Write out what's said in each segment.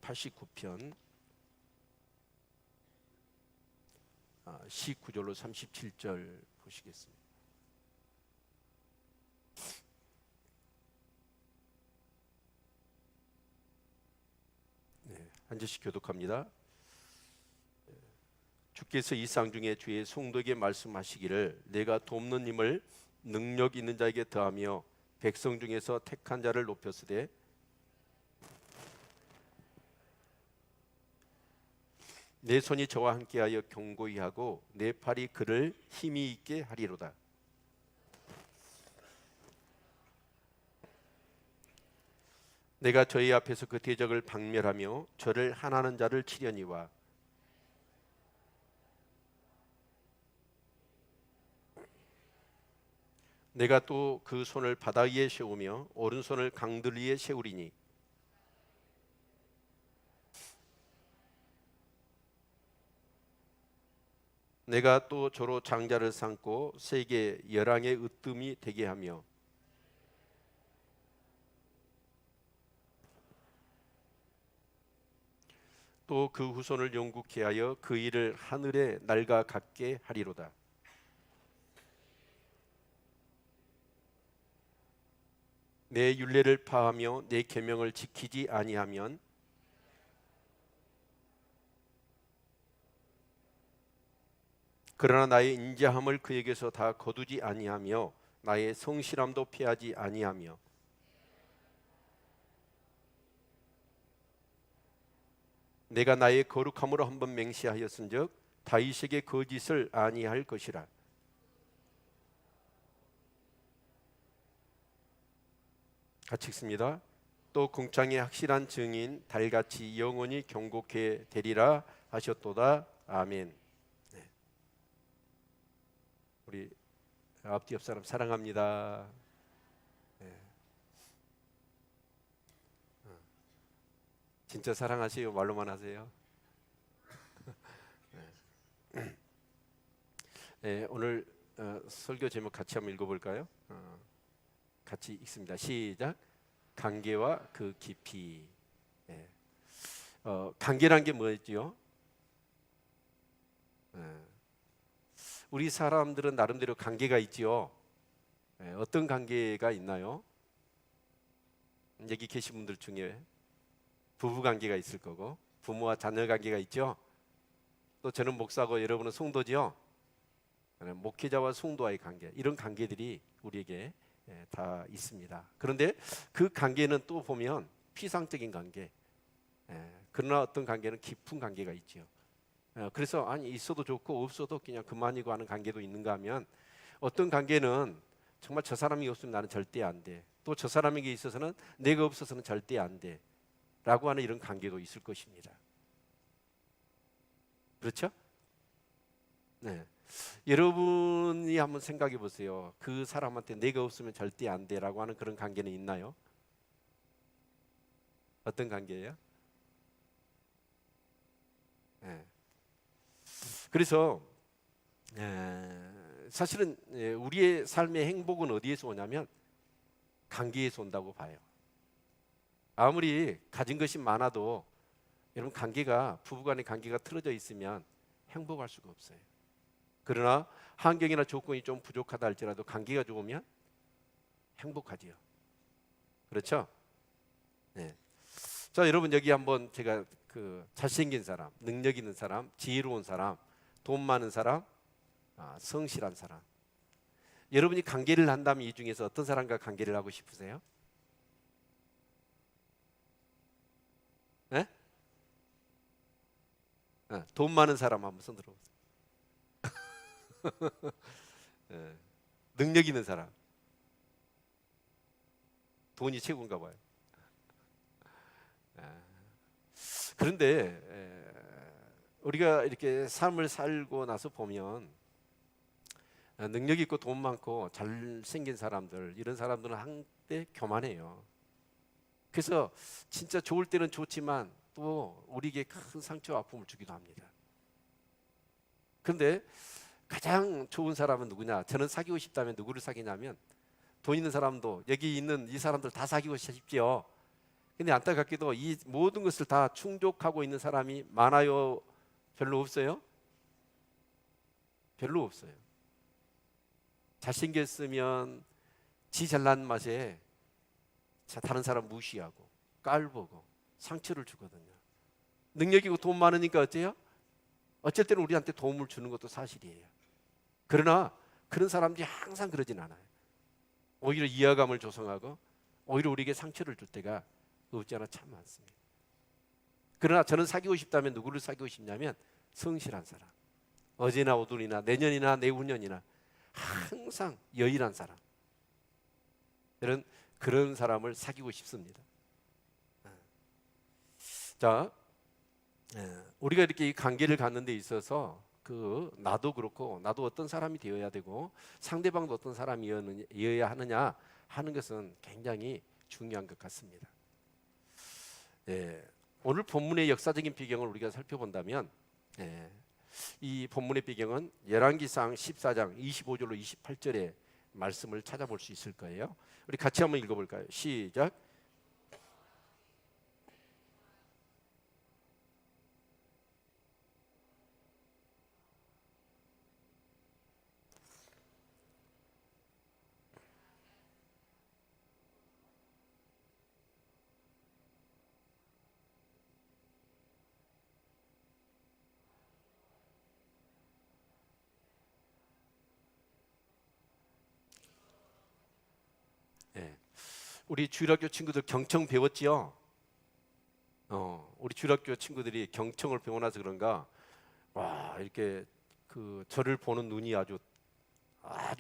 89편 19절로 37절 보시겠습니다. 네, 한 절씩 교독합니다. 주께서 이 쌍중에 주의 성도에게 말씀하시기를 내가 돕는 힘을 능력 있는 자에게 더하며 백성 중에서 택한 자를 높였으되 내 손이 저와 함께하여 견고히 하고 내 팔이 그를 힘이 있게 하리로다. 내가 저희 앞에서 그 대적을 박멸하며 저를 한하는 자를 치려니와 내가 또 그 손을 바다 위에 세우며 오른손을 강들 위에 세우리니 내가 또 저로 장자를 삼고 세계 열왕의 으뜸이 되게 하며 또 그 후손을 영국케 하여 그 일을 하늘에 날과 같게 하리로다. 내 율례를 파하며 내 계명을 지키지 아니하면 그러나 나의 인자함을 그에게서 다 거두지 아니하며 나의 성실함도 피하지 아니하며 내가 나의 거룩함으로 한번 맹세하였은즉 다윗에게 거짓을 아니할 것이라. 같이 읽습니다. 또 궁창의 확실한 증인 달같이 영원히 경고케 되리라 하셨도다. 아멘. 네. 우리 앞뒤 옆 사람 사랑합니다. 네. 진짜 사랑하세요? 말로만 하세요? 네. 네, 오늘 설교 제목 같이 한번 읽어볼까요? 같이 읽습니다. 시작. 관계와 그 깊이. 네. 관계란 게 뭐였죠? 우리 사람들은 나름대로 관계가 있지요. 어떤 관계가 있나요? 여기 계신 분들 중에 부부 관계가 있을 거고 부모와 자녀 관계가 있죠. 또 저는 목사고 여러분은 성도지요. 목회자와 성도와의 관계, 이런 관계들이 우리에게 다 있습니다. 그런데 그 관계는 또 보면 피상적인 관계, 그러나 어떤 관계는 깊은 관계가 있죠. 그래서 아니 있어도 좋고 없어도 그냥 그만이고 하는 관계도 있는가 하면 어떤 관계는 정말 저 사람이 없으면 나는 절대 안 돼. 또 저 사람에게 있어서는 내가 없어서는 절대 안 돼. 라고 하는 이런 관계도 있을 것입니다. 그렇죠? 네. 여러분이 한번 생각해 보세요. 그 사람한테 내가 없으면 절대 안 돼 라고 하는 그런 관계는 있나요? 어떤 관계예요? 네. 그래서 사실은 우리의 삶의 행복은 어디에서 오냐면 관계에서 온다고 봐요. 아무리 가진 것이 많아도 여러분 관계가, 부부간의 관계가 틀어져 있으면 행복할 수가 없어요. 그러나 환경이나 조건이 좀 부족하다 할지라도 관계가 좋으면 행복하지요. 그렇죠? 네. 자, 여러분 여기 한번 제가 그 잘생긴 사람, 능력 있는 사람, 지혜로운 사람, 돈 많은 사람, 성실한 사람. 여러분이 관계를 한다면 이 중에서 어떤 사람과 관계를 하고 싶으세요? 네? 돈 많은 사람 한번 손 들어보세요. 능력 있는 사람. 돈이 최고인가 봐요. 그런데 우리가 이렇게 삶을 살고 나서 보면 능력 있고 돈 많고 잘생긴 사람들, 이런 사람들은 한때 교만해요. 그래서 진짜 좋을 때는 좋지만 또 우리에게 큰 상처와 아픔을 주기도 합니다. 그런데 가장 좋은 사람은 누구냐? 저는 사귀고 싶다면 누구를 사귀냐면 돈 있는 사람도, 여기 있는 이 사람들 다 사귀고 싶지요. 근데 안타깝게도 이 모든 것을 다 충족하고 있는 사람이 많아요? 별로 없어요? 별로 없어요. 잘생겼으면 지 잘난 맛에 다른 사람 무시하고 깔보고 상처를 주거든요. 능력이고 돈 많으니까 어때요? 어쩔 때는 우리한테 도움을 주는 것도 사실이에요. 그러나 그런 사람들이 항상 그러진 않아요. 오히려 이해감을 조성하고 오히려 우리에게 상처를 줄 때가 없지 않아 참 많습니다. 그러나 저는 사귀고 싶다면 누구를 사귀고 싶냐면 성실한 사람, 어제나 오늘이나 내년이나 내후년이나 항상 여일한 사람, 그런 사람을 사귀고 싶습니다. 자, 우리가 이렇게 이 관계를 갖는 데 있어서 나도 그렇고 나도 어떤 사람이 되어야 되고 상대방도 어떤 사람이어야 하느냐 하는 것은 굉장히 중요한 것 같습니다. 오늘 본문의 역사적인 배경을 우리가 살펴본다면 이 본문의 배경은 열왕기상 14장 25절로 28절의 말씀을 찾아볼 수 있을 거예요. 우리 같이 한번 읽어볼까요? 시작. 우리 주일학교 친구들 경청 배웠지요? 우리 주일학교 친구들이 경청을 배워놔서 그런가 와 이렇게 저를 보는 눈이 아주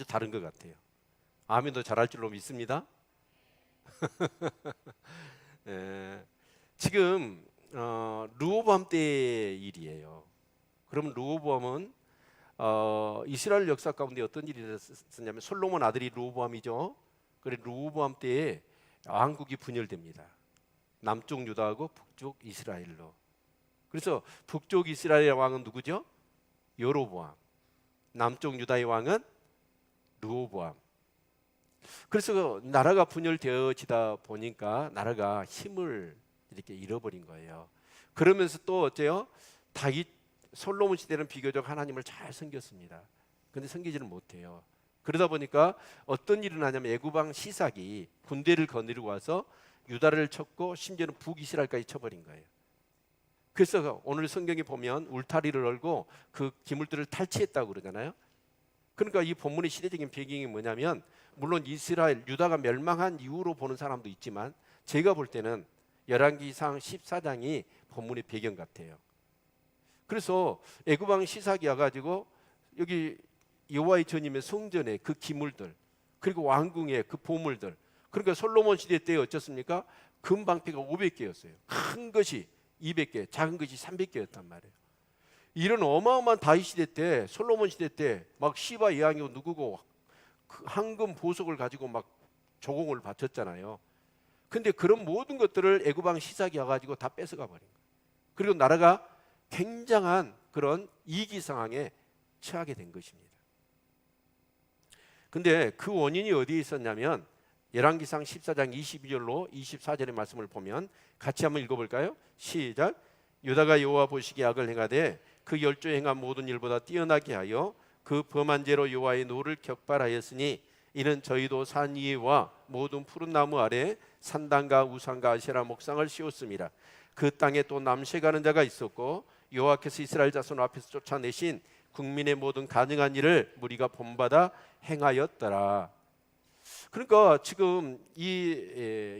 다른 것 같아요. 아멘도 잘할 줄로 믿습니다. 지금 르호보암 때의 일이에요. 그럼 르호보암은 이스라엘 역사 가운데 어떤 일이 있었냐면 솔로몬 아들이 르호보암이죠. 그래 르호보암 때에 왕국이 분열됩니다. 남쪽 유다하고 북쪽 이스라엘로. 그래서 북쪽 이스라엘의 왕은 누구죠? 여로보암. 남쪽 유다의 왕은 르호보암. 그래서 나라가 분열되어지다 보니까 나라가 힘을 이렇게 잃어버린 거예요. 그러면서 또 어때요? 다윗 솔로몬 시대는 비교적 하나님을 잘 섬겼습니다. 그런데 섬기지는 못해요. 그러다 보니까 어떤 일이 나냐면 애굽왕 시삭이 군대를 거느리고 와서 유다를 쳤고 심지어는 북이스라엘까지 쳐버린 거예요. 그래서 오늘 성경에 보면 울타리를 열고 그 기물들을 탈취했다고 그러잖아요. 그러니까 이 본문의 시대적인 배경이 뭐냐면 물론 이스라엘 유다가 멸망한 이후로 보는 사람도 있지만 제가 볼 때는 열왕기상 14장이 본문의 배경 같아요. 그래서 애굽왕 시삭이 와가지고 여기 여호와의 전임의 성전에 그 기물들 그리고 왕궁의 그 보물들 그러니까 솔로몬 시대 때 어쩌습니까? 금방패가 500개였어요. 큰 것이 200개, 작은 것이 300개였단 말이에요. 이런 어마어마한 다윗 시대 때 솔로몬 시대 때 막 시바 예왕이고 누구고 그 황금 보석을 가지고 막 조공을 바쳤잖아요. 근데 그런 모든 것들을 애굽왕 시삭이 와가지고 다 뺏어가 버린 거예요. 그리고 나라가 굉장한 그런 위기 상황에 처하게 된 것입니다. 근데 그 원인이 어디에 있었냐면 열왕기상 14장 22절로 24절의 말씀을 보면 같이 한번 읽어볼까요? 시작. 유다가 여호와 보시기에 악을 행하되 그 열조에 행한 모든 일보다 뛰어나게 하여 그 범한 죄로 여호와의 노를 격발하였으니 이는 저희도 산 위에와 모든 푸른 나무 아래 산당과 우상과 아세라 목상을 씌웠습니다. 그 땅에 또 남색하는 자가 있었고 여호와께서 이스라엘 자손 앞에서 쫓아내신 국민의 모든 가증한 일을 무리가 본받아 행하였더라. 그러니까 지금 이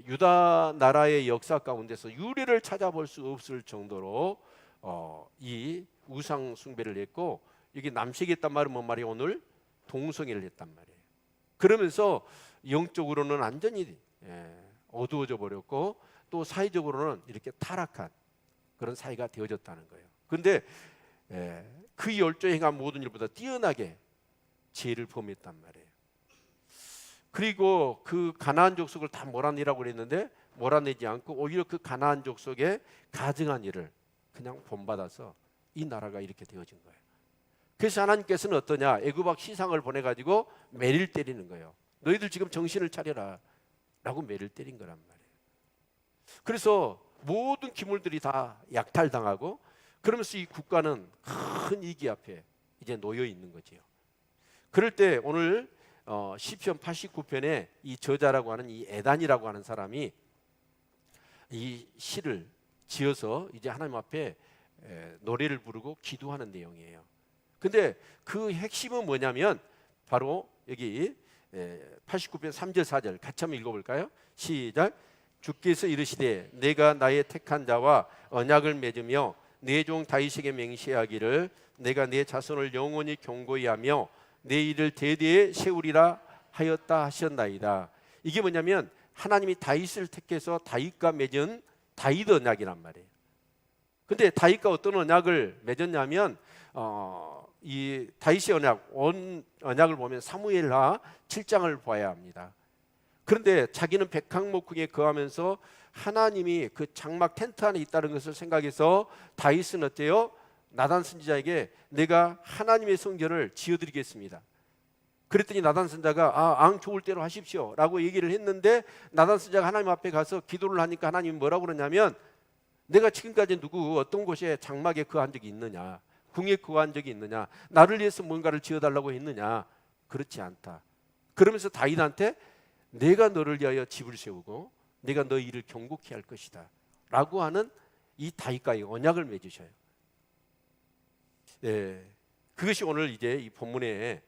유다 나라의 역사 가운데서 유래를 찾아볼 수 없을 정도로 이 우상 숭배를 했고 여기 남색했단 말은 뭔 말이에요? 오늘 동성애를 했단 말이에요. 그러면서 영적으로는 완전히 어두워져 버렸고 또 사회적으로는 이렇게 타락한 그런 사회가 되어졌다는 거예요. 그런데 그 열조에 행한 모든 일보다 뛰어나게 죄를 범했단 말이에요. 그리고 그 가나안 족속을 다 몰아내라고 그랬는데 몰아내지 않고 오히려 그 가나안 족속의 가증한 일을 그냥 본받아서 이 나라가 이렇게 되어진 거예요. 그래서 하나님께서는 어떠냐? 애굽왕 시상을 보내가지고 매를 때리는 거예요. 너희들 지금 정신을 차려라 라고 매를 때린 거란 말이에요. 그래서 모든 기물들이 다 약탈당하고, 그러면서 이 국가는 큰 위기 앞에 이제 놓여 있는 거지요. 그럴 때 오늘 시편 89편에 이 저자라고 하는 이 에단이라고 하는 사람이 이 시를 지어서 이제 하나님 앞에 노래를 부르고 기도하는 내용이에요. 근데 그 핵심은 뭐냐면 바로 여기 89편 3절 4절 같이 한번 읽어볼까요? 시작. 주께서 이르시되 내가 나의 택한 자와 언약을 맺으며 내 종 다윗에게 맹세하기를 내가 내 자손을 영원히 경고히 하며 내 일을 대대에 세우리라 하였다 하셨나이다. 이게 뭐냐면 하나님이 다윗을 택해서 다윗과 맺은 다윗 언약이란 말이에요. 근데 다윗과 어떤 언약을 맺었냐면 이 다윗의 언약을 보면 사무엘하 7장을 봐야 합니다. 그런데 자기는 백항목궁에 거하면서 하나님이 그 장막 텐트 안에 있다는 것을 생각해서 다윗은 어때요? 나단 선지자에게 내가 하나님의 성전을 지어드리겠습니다. 그랬더니 나단 선지자가 앙 좋을 대로 하십시오 라고 얘기를 했는데, 나단 선지자가 하나님 앞에 가서 기도를 하니까 하나님이 뭐라고 그러냐면 내가 지금까지 누구 어떤 곳에 장막에 거한 적이 있느냐, 궁에 거한 적이 있느냐, 나를 위해서 뭔가를 지어달라고 했느냐, 그렇지 않다. 그러면서 다윗한테 내가 너를 위하여 집을 세우고 내가 너 일을 경고케 할 것이다 라고 하는 이 다윗과의 언약을 맺으셔요. 그것이 오늘 이제 이 본문의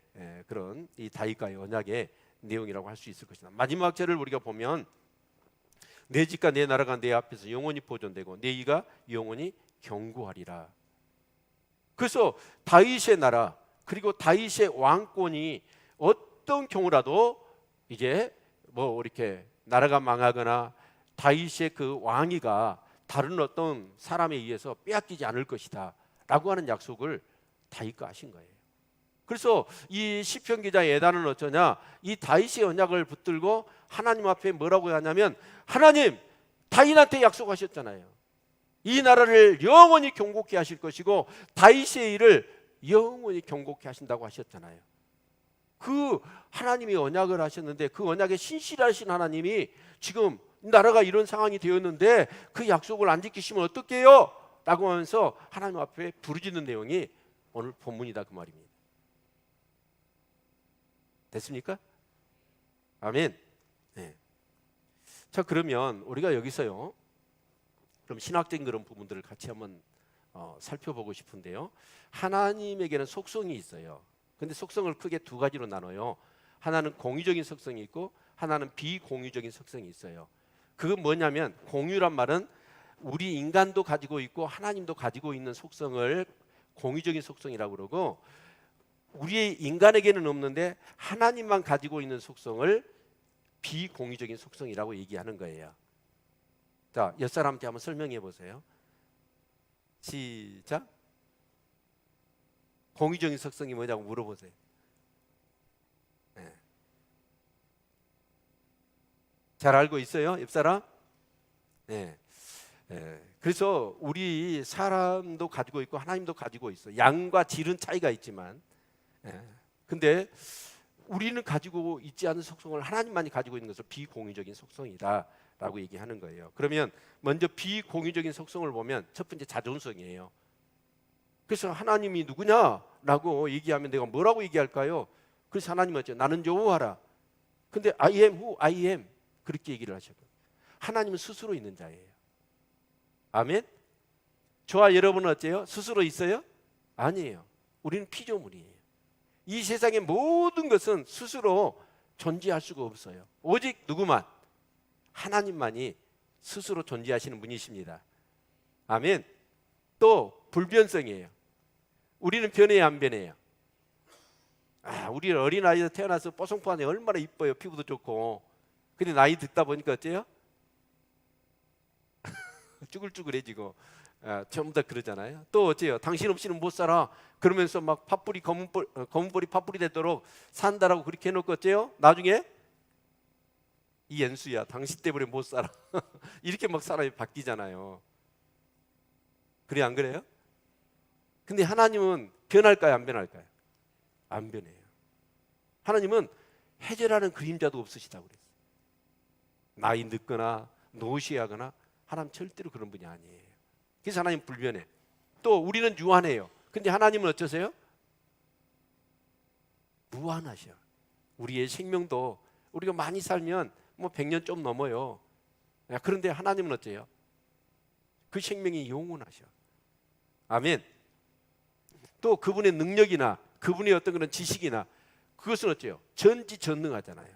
그런 이 다윗과의 언약의 내용이라고 할 수 있을 것이다. 마지막 절을 우리가 보면 내 집과 내 나라가 내 앞에서 영원히 보존되고 내 이가 영원히 경고하리라. 그래서 다윗의 나라 그리고 다윗의 왕권이 어떤 경우라도 이제 뭐 이렇게 나라가 망하거나 다윗의 그 왕위가 다른 어떤 사람에 의해서 빼앗기지 않을 것이다 라고 하는 약속을 다윗과 하신 거예요. 그래서 이 시편 기자 에단은 어쩌냐, 이 다윗의 언약을 붙들고 하나님 앞에 뭐라고 하냐면 하나님 다윗한테 약속하셨잖아요. 이 나라를 영원히 경고케 하실 것이고 다윗의 일을 영원히 경고케 하신다고 하셨잖아요. 그 하나님이 언약을 하셨는데 그 언약에 신실하신 하나님이 지금 나라가 이런 상황이 되었는데 그 약속을 안 지키시면 어떡해요? 라고 하면서 하나님 앞에 부르짖는 내용이 오늘 본문이다 그 말입니다. 됐습니까? 아멘. 네. 자, 그러면 우리가 여기서요 그럼 신학적인 그런 부분들을 같이 한번 살펴보고 싶은데요. 하나님에게는 속성이 있어요. 근데 속성을 크게 두 가지로 나눠요. 하나는 공유적인 속성이 있고 하나는 비공유적인 속성이 있어요. 그건 뭐냐면 공유란 말은 우리 인간도 가지고 있고 하나님도 가지고 있는 속성을 공유적인 속성이라고 그러고, 우리 인간에게는 없는데 하나님만 가지고 있는 속성을 비공유적인 속성이라고 얘기하는 거예요. 자, 옆사람한테 한번 설명해 보세요. 시작. 공유적인 속성이 뭐냐고 물어보세요. 네. 잘 알고 있어요, 옆사람? 네. 그래서 우리 사람도 가지고 있고 하나님도 가지고 있어. 양과 질은 차이가 있지만, 근데 우리는 가지고 있지 않은 속성을 하나님만이 가지고 있는 것을 비공유적인 속성이다라고 얘기하는 거예요. 그러면 먼저 비공유적인 속성을 보면 첫 번째 자존성이에요. 그래서 하나님이 누구냐라고 얘기하면 내가 뭐라고 얘기할까요? 그래서 하나님은 어쩌 나는 여호와라. 근데 I am who I am 그렇게 얘기를 하셨거든요. 하나님은 스스로 있는 자예요. 아멘. 저와 여러분은 어째요? 스스로 있어요? 아니에요. 우리는 피조물이에요. 이 세상의 모든 것은 스스로 존재할 수가 없어요. 오직 누구만? 하나님만이 스스로 존재하시는 분이십니다. 아멘. 또 불변성이에요. 우리는 변해야 안 변해요? 우리 어린아이도 태어나서 뽀송뽀송하니 얼마나 이뻐요. 피부도 좋고. 근데 나이 듣다 보니까 어때요? 쭈글쭈글해지고 전부 다 그러잖아요. 또 어째요? 당신 없이는 못 살아. 그러면서 막 팥뿌리 검은뿌리 팥뿌리 되도록 산다라고 그렇게 해놓고 어째요? 나중에 이 연수야 당신 때문에 못 살아. 이렇게 막 사람이 바뀌잖아요. 그래 안 그래요? 근데 하나님은 변할까요? 안 변할까요? 안 변해요. 하나님은 해제라는 그림자도 없으시다고 그랬어요. 나이 늙거나 노시하거나 하나님 절대로 그런 분이 아니에요. 그래서 하나님 불변해. 또 우리는 유한해요. 근데 하나님은 어쩌세요? 무한하셔. 우리의 생명도 우리가 많이 살면 뭐 100년 좀 넘어요. 그런데 하나님은 어때요? 그 생명이 영원하셔. 아멘. 또 그분의 능력이나 그분의 어떤 그런 지식이나 그것은 어때요? 전지전능하잖아요.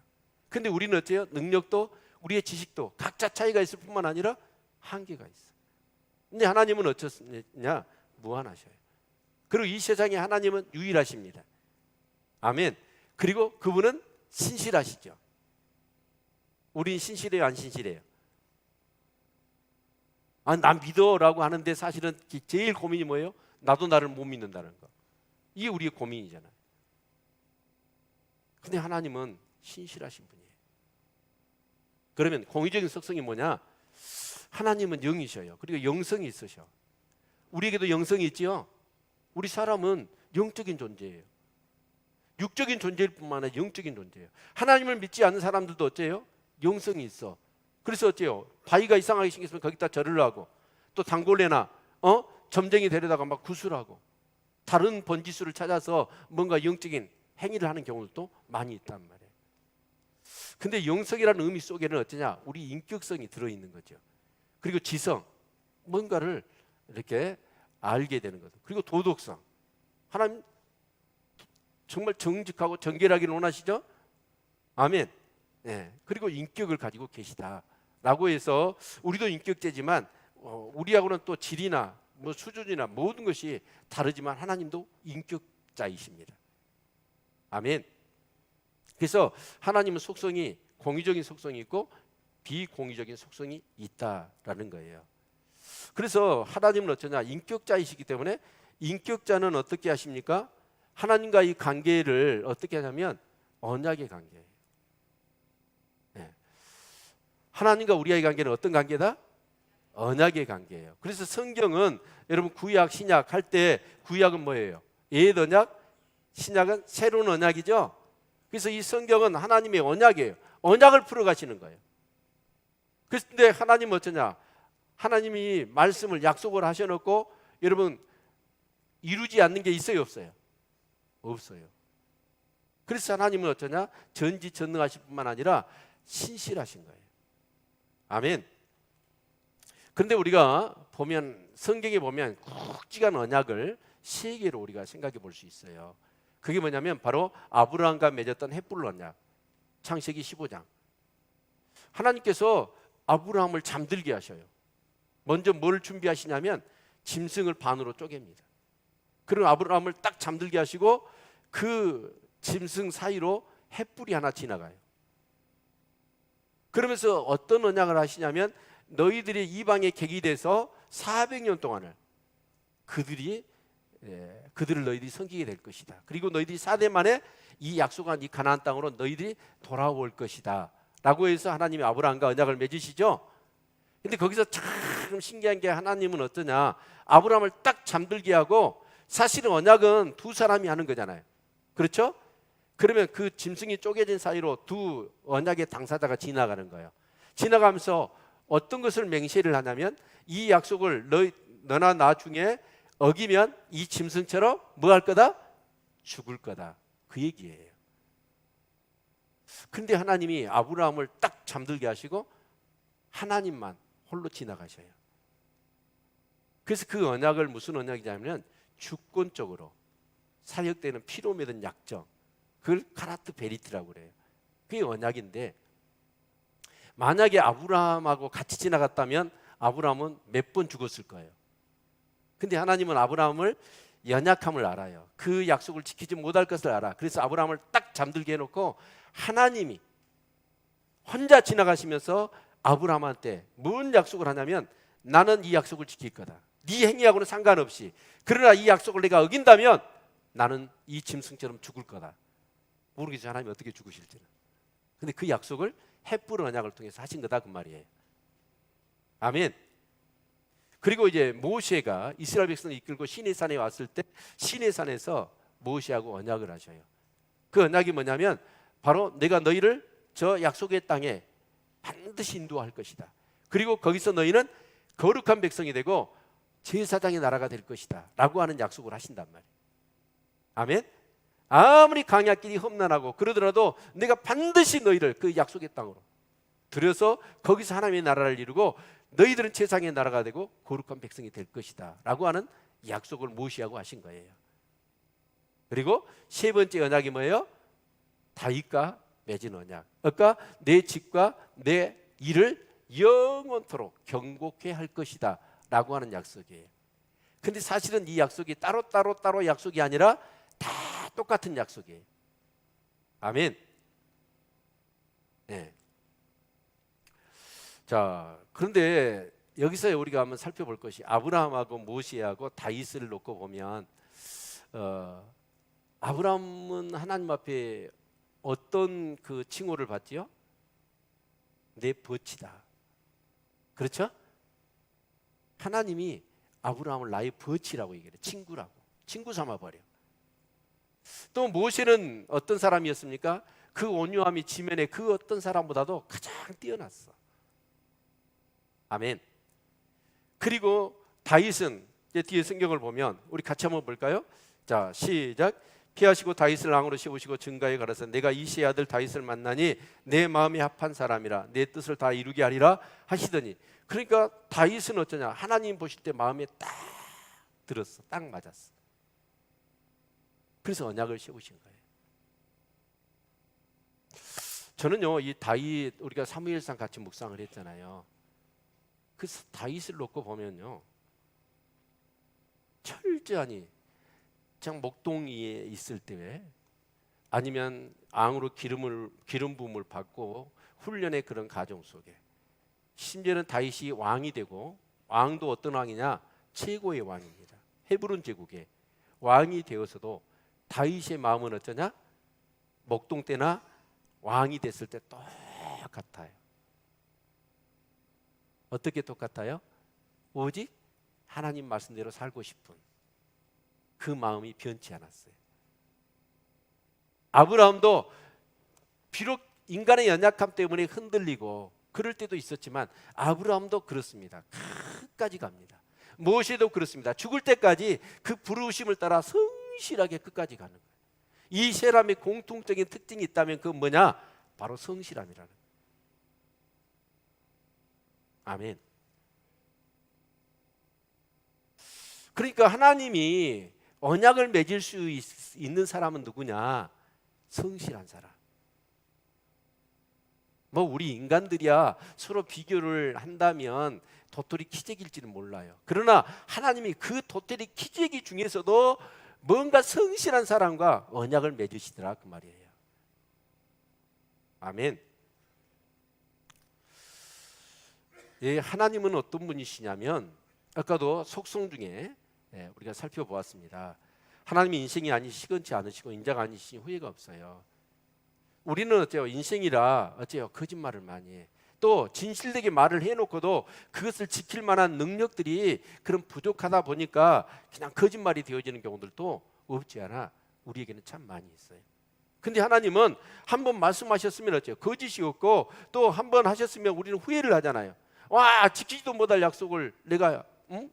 근데 우리는 어때요? 능력도 우리의 지식도 각자 차이가 있을 뿐만 아니라 한계가 있어. 근데 하나님은 어쩌냐? 무한하셔요. 그리고 이 세상에 하나님은 유일하십니다. 아멘. 그리고 그분은 신실하시죠. 우린 신실해요, 안 신실해요? 나 믿어라고 하는데 사실은 제일 고민이 뭐예요? 나도 나를 못 믿는다는 거. 이게 우리의 고민이잖아요. 근데 하나님은 신실하신 분이에요. 그러면 공의적인 속성이 뭐냐? 하나님은 영이셔요. 그리고 영성이 있으셔. 우리에게도 영성이 있지요. 우리 사람은 영적인 존재예요. 육적인 존재일 뿐만 아니라 영적인 존재예요. 하나님을 믿지 않는 사람들도 어째요? 영성이 있어. 그래서 어째요? 바위가 이상하게 생겼으면 거기다 절을 하고, 또 단골레나 점쟁이 데려다가 막 구슬하고, 다른 번지수를 찾아서 뭔가 영적인 행위를 하는 경우도 많이 있단 말이에요. 근데 영성이라는 의미 속에는 어쩌냐? 우리 인격성이 들어있는 거죠. 그리고 지성, 뭔가를 이렇게 알게 되는 거죠. 그리고 도덕성, 하나님 정말 정직하고 정결하기를 원하시죠? 아멘. 네. 그리고 인격을 가지고 계시다라고 해서 우리도 인격제지만 우리하고는 또 질이나 뭐 수준이나 모든 것이 다르지만 하나님도 인격자이십니다. 아멘. 그래서 하나님은 속성이 공의적인 속성이 있고 비공의적인 속성이 있다라는 거예요. 그래서 하나님은 어쩌냐? 인격자이시기 때문에 인격자는 어떻게 하십니까? 하나님과 이 관계를 어떻게 하냐면 언약의 관계예요. 네. 하나님과 우리의 관계는 어떤 관계다? 언약의 관계예요. 그래서 성경은 여러분 구약, 신약 할 때 구약은 뭐예요? 옛 언약, 신약은 새로운 언약이죠. 그래서 이 성경은 하나님의 언약이에요. 언약을 풀어가시는 거예요. 그런데 하나님은 어쩌냐? 하나님이 말씀을 약속을 하셔놓고 여러분 이루지 않는 게 있어요, 없어요? 없어요. 그래서 하나님은 어쩌냐? 전지전능하실 뿐만 아니라 신실하신 거예요. 아멘. 그런데 우리가 보면 성경에 보면 굵직한 언약을 세 개로 우리가 생각해 볼 수 있어요. 그게 뭐냐면 바로 아브라함과 맺었던 헷불 언약, 창세기 15장. 하나님께서 아브라함을 잠들게 하셔요. 먼저 뭘 준비하시냐면 짐승을 반으로 쪼갭니다. 그리고 아브라함을 딱 잠들게 하시고 그 짐승 사이로 햇불이 하나 지나가요. 그러면서 어떤 언약을 하시냐면 너희들이 이방의 객이 돼서 400년 동안을 그들을 너희들이 섬기게 될 것이다. 그리고 너희들이 4대 만에 이 약속한 이 가나안 땅으로 너희들이 돌아올 것이다 라고 해서 하나님이 아브라함과 언약을 맺으시죠. 근데 거기서 참 신기한 게 하나님은 어떠냐? 아브라함을 딱 잠들게 하고 사실은 언약은 두 사람이 하는 거잖아요. 그렇죠? 그러면 그 짐승이 쪼개진 사이로 두 언약의 당사자가 지나가는 거예요. 지나가면서 어떤 것을 맹세를 하냐면 이 약속을 너나 나 중에 어기면 이 짐승처럼 뭐 할 거다? 죽을 거다. 그 얘기예요. 근데 하나님이 아브라함을 딱 잠들게 하시고 하나님만 홀로 지나가셔요. 그래서 그 언약을 무슨 언약이냐면 주권적으로 사역되는 피로 맺은 약정, 그걸 카라트 베리트라고 그래요. 그게 언약인데 만약에 아브라함하고 같이 지나갔다면 아브라함은 몇 번 죽었을 거예요. 근데 하나님은 아브라함을 연약함을 알아요. 그 약속을 지키지 못할 것을 알아. 그래서 아브라함을 딱 잠들게 해놓고 하나님이 혼자 지나가시면서 아브라함한테 뭔 약속을 하냐면 나는 이 약속을 지킬 거다. 네 행위하고는 상관없이. 그러나 이 약속을 내가 어긴다면 나는 이 짐승처럼 죽을 거다. 모르겠어요. 하나님이 어떻게 죽으실지는. 근데 그 약속을 헷불 언약을 통해서 하신 거다 그 말이에요. 아멘. 그리고 이제 모세가 이스라엘 백성을 이끌고 시내산에 왔을 때 시내산에서 모세하고 언약을 하셔요. 그 언약이 뭐냐면 바로 내가 너희를 저 약속의 땅에 반드시 인도할 것이다. 그리고 거기서 너희는 거룩한 백성이 되고 제사장의 나라가 될 것이다 라고 하는 약속을 하신단 말이에요. 아멘. 아무리 광야길이 험난하고 그러더라도 내가 반드시 너희를 그 약속의 땅으로 들여서 거기서 하나님의 나라를 이루고 너희들은 세상의 나라가 되고 거룩한 백성이 될 것이다 라고 하는 약속을 모시하고 하신 거예요. 그리고 세 번째 언약이 뭐예요? 다윗과 맺은 언약. 그러니까 내 집과 내 일을 영원토록 경고케 할 것이다 라고 하는 약속이에요. 근데 사실은 이 약속이 따로 약속이 아니라 다 똑같은 약속이에요. 아멘. 네. 자, 그런데 여기서 우리가 한번 살펴볼 것이 아브라함하고 모세하고 다윗을 놓고 보면 아브라함은 하나님 앞에 어떤 그 칭호를 받지요? 내 벗이다. 그렇죠? 하나님이 아브라함을 나의 벗이라고 얘기해요. 친구라고. 친구 삼아버려. 또 모세는 어떤 사람이었습니까? 그 온유함이 지면에 그 어떤 사람보다도 가장 뛰어났어. 아멘. 그리고 다윗은 이제 뒤에 성경을 보면 우리 같이 한번 볼까요? 자, 시작. 피하시고 다윗을 왕으로 세우시고 증가에 가라사 내가 이새의 아들 다윗을 만나니 내 마음이 합한 사람이라 내 뜻을 다 이루게 하리라 하시더니, 그러니까 다윗은 어쩌냐, 하나님 보실 때 마음에 딱 들었어. 딱 맞았어. 그래서 언약을 세우신 거예요. 저는요, 이 다윗, 우리가 사무엘상 같이 묵상을 했잖아요. 그 다윗을 놓고 보면요, 철저하니 그냥 목동이에 있을 때 아니면 앙으로 기름 부음을 받고 훈련의 그런 가정 속에, 심지어는 다윗이 왕이 되고, 왕도 어떤 왕이냐, 최고의 왕입니다. 헤브론 제국의 왕이 되어서도 다윗의 마음은 어쩌냐, 목동 때나 왕이 됐을 때 똑같아요. 어떻게 똑같아요? 오직 하나님 말씀대로 살고 싶은 그 마음이 변치 않았어요. 아브라함도 비록 인간의 연약함 때문에 흔들리고 그럴 때도 있었지만 아브라함도 그렇습니다. 끝까지 갑니다. 모세도 그렇습니다. 죽을 때까지 그 부르심을 따라 성실하게 끝까지 가는 거예요. 이 사람의 공통적인 특징이 있다면 그건 뭐냐? 바로 성실함이라는 거예요. 아멘. 그러니까 하나님이 언약을 맺을 수 있는 사람은 누구냐? 성실한 사람. 뭐 우리 인간들이야 서로 비교를 한다면 도토리 키재기일지는 몰라요. 그러나 하나님이 그 도토리 키재기 중에서도 뭔가 성실한 사람과 언약을 맺으시더라 그 말이에요. 아멘. 예, 하나님은 어떤 분이시냐면 아까도 속성 중에 우리가 살펴보았습니다. 하나님이 인생이 아니 시건치 않으시고 인자가 아니시니 후회가 없어요. 우리는 어째요? 인생이라 어째요? 거짓말을 많이 해. 또 진실되게 말을 해놓고도 그것을 지킬 만한 능력들이 그런 부족하다 보니까 그냥 거짓말이 되어지는 경우들도 없지 않아 우리에게는 참 많이 있어요. 근데 하나님은 한번 말씀하셨으면 어째요? 거짓이 없고 또 한번 하셨으면 우리는 후회를 하잖아요. 와, 지키지도 못할 약속을 내가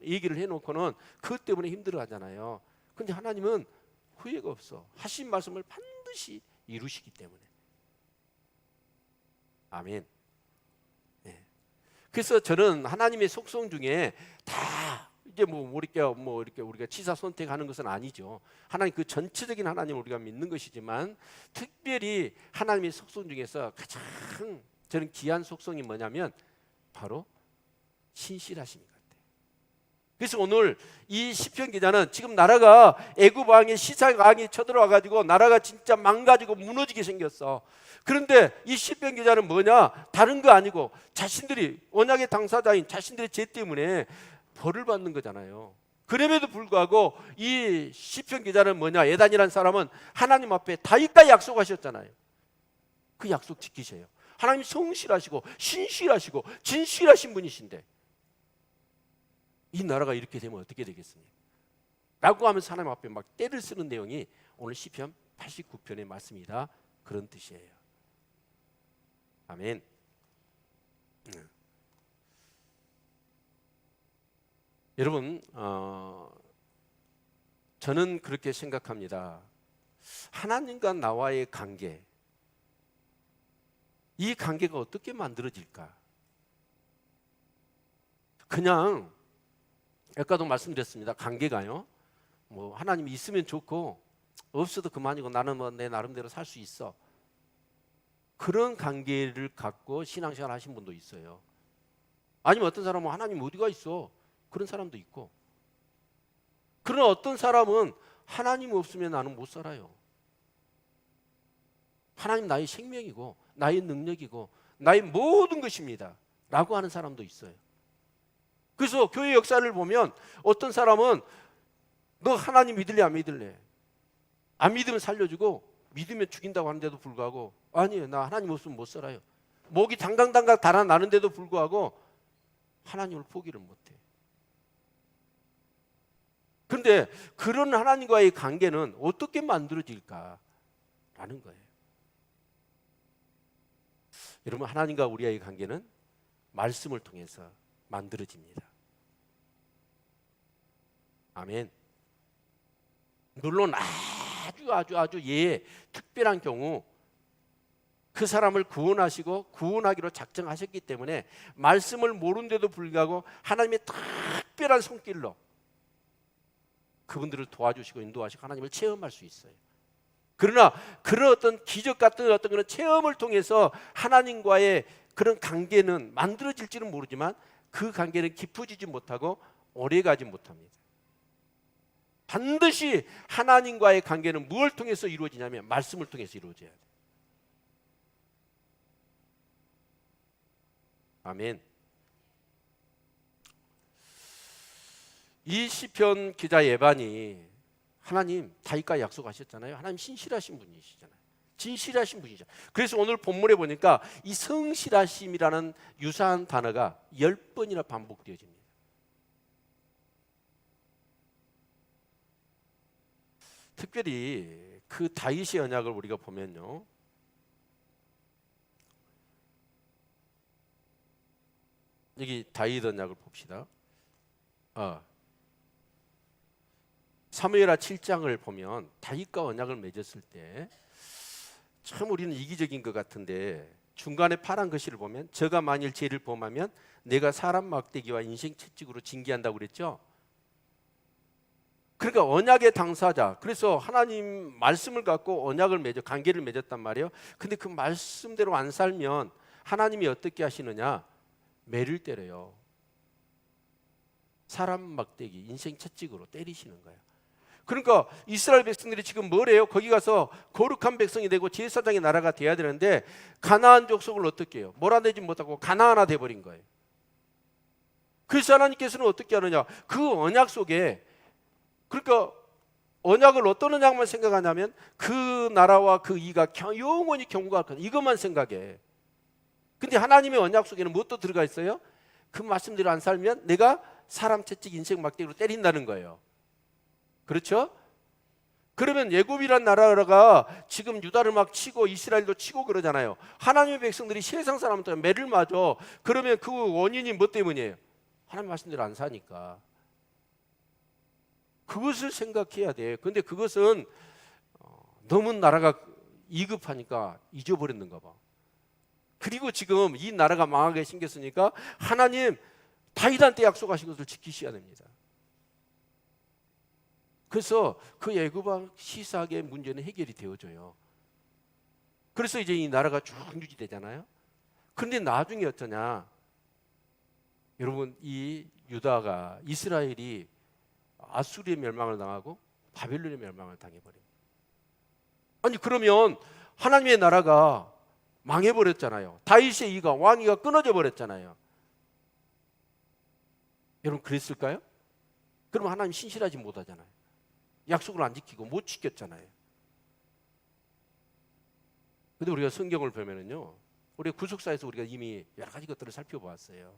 얘기를 해놓고는 그것 때문에 힘들어하잖아요. 근데 하나님은 후회가 없어. 하신 말씀을 반드시 이루시기 때문에. 아멘. 네. 그래서 저는 하나님의 속성 중에 다 이제 이렇게 우리가 치사 선택하는 것은 아니죠. 하나님 그 전체적인 하나님을 우리가 믿는 것이지만 특별히 하나님의 속성 중에서 가장 저는 귀한 속성이 뭐냐면 바로 신실하신 것 같아요. 그래서 오늘 이 시편 기자는 지금 나라가 애굽 왕의 시삭 왕이 쳐들어와 가지고 나라가 진짜 망가지고 무너지게 생겼어. 그런데 이 시편 기자는 뭐냐? 다른 거 아니고 자신들이 언약의 당사자인 자신들의 죄 때문에 벌을 받는 거잖아요. 그럼에도 불구하고 이 시편 기자는 뭐냐? 에단이라는 사람은 하나님 앞에 다윗과 약속하셨잖아요. 그 약속 지키세요. 하나님 성실하시고 신실하시고 진실하신 분이신데 이 나라가 이렇게 되면 어떻게 되겠습니까? 라고 하면서 하나님 앞에 막 떼를 쓰는 내용이 오늘 시편 89편의 말씀이다, 그런 뜻이에요. 아멘. 여러분, 저는 그렇게 생각합니다. 하나님과 나와의 관계, 이 관계가 어떻게 만들어질까? 그냥 아까도 말씀드렸습니다. 관계가요, 뭐 하나님이 있으면 좋고 없어도 그만이고 나는 뭐 내 나름대로 살 수 있어. 그런 관계를 갖고 신앙생활 하신 분도 있어요. 아니면 어떤 사람은 하나님 어디가 있어? 그런 사람도 있고. 그러나 어떤 사람은 하나님 없으면 나는 못 살아요. 하나님 나의 생명이고 나의 능력이고 나의 모든 것입니다 라고 하는 사람도 있어요. 그래서 교회 역사를 보면 어떤 사람은 너 하나님 믿을래 안 믿을래? 안 믿으면 살려주고 믿으면 죽인다고 하는데도 불구하고 아니에요, 나 하나님 없으면 못 살아요. 목이 당강당강 달아나는데도 불구하고 하나님을 포기를 못해. 그런데 그런 하나님과의 관계는 어떻게 만들어질까라는 거예요. 여러분, 하나님과 우리와의 관계는 말씀을 통해서 만들어집니다. 아멘. 물론 아주 특별한 경우 그 사람을 구원하시고 구원하기로 작정하셨기 때문에 말씀을 모르는데도 불구하고 하나님의 특별한 손길로 그분들을 도와주시고 인도하시고 하나님을 체험할 수 있어요. 그러나 그런 어떤 기적 같은 어떤 그런 체험을 통해서 하나님과의 그런 관계는 만들어질지는 모르지만 그 관계는 깊어지지 못하고 오래가지 못합니다. 반드시 하나님과의 관계는 무엇을 통해서 이루어지냐면 말씀을 통해서 이루어져야 돼요. 아멘. 이 시편 기자 에반이 하나님 다윗과 약속하셨잖아요. 하나님 신실하신 분이시잖아요. 진실하신 분이죠. 그래서 오늘 본문에 보니까 이 성실하심이라는 유사한 단어가 10번이나 반복되어집니다. 특별히 그 다윗의 언약을 우리가 보면요, 여기 다윗 언약을 봅시다. 사무엘하 7장을 보면 다윗과 언약을 맺었을 때 참 우리는 이기적인 것 같은데 중간에 파란 글씨를 보면 저가 만일 죄를 범하면 내가 사람 막대기와 인생 채찍으로 징계한다고 그랬죠. 그러니까 언약의 당사자, 그래서 하나님 말씀을 갖고 언약을 맺어 관계를 맺었단 말이에요. 근데 그 말씀대로 안 살면 하나님이 어떻게 하시느냐? 매를 때려요. 사람 막대기, 인생 채찍으로 때리시는 거예요. 그러니까 이스라엘 백성들이 지금 뭐래요? 거기 가서 거룩한 백성이 되고 제사장의 나라가 돼야 되는데 가나안 족속을 어떻게 해요? 몰아내지 못하고 가나안화 돼버린 거예요. 그래서 하나님께서는 어떻게 하느냐? 그 언약 속에, 그러니까 언약을 어떤 언약만 생각하냐면 그 나라와 그 이가 영원히 경고할 것, 이것만 생각해. 근데 하나님의 언약 속에는 무엇도 들어가 있어요? 그 말씀대로 안 살면 내가 사람 채찍 인생 막대기로 때린다는 거예요. 그렇죠? 그러면 애굽이란 나라가 지금 유다를 막 치고 이스라엘도 치고 그러잖아요. 하나님의 백성들이 세상 사람한테 매를 맞아. 그러면 그 원인이 뭐 때문이에요? 하나님 말씀대로 안 사니까. 그것을 생각해야 돼. 근데 그것은 너무 나라가 이급하니까 잊어버렸는가 봐. 그리고 지금 이 나라가 망하게 생겼으니까 하나님 다윗한테 약속하신 것을 지키셔야 됩니다. 그래서 그 애굽왕 시삭의 문제는 해결이 되어져요. 그래서 이제 이 나라가 쭉 유지되잖아요. 그런데 나중에 어떠냐? 여러분, 이 유다가, 이스라엘이 아수리의 멸망을 당하고 바벨론의 멸망을 당해버립니다. 아니 그러면 하나님의 나라가 망해버렸잖아요. 다윗의 이가, 왕위가 끊어져 버렸잖아요. 여러분 그랬을까요? 그러면 하나님 신실하지 못하잖아요. 약속을 안 지키고 못 지켰잖아요. 근데 우리가 성경을 보면은요, 우리 구속사에서 우리가 이미 여러 가지 것들을 살펴보았어요.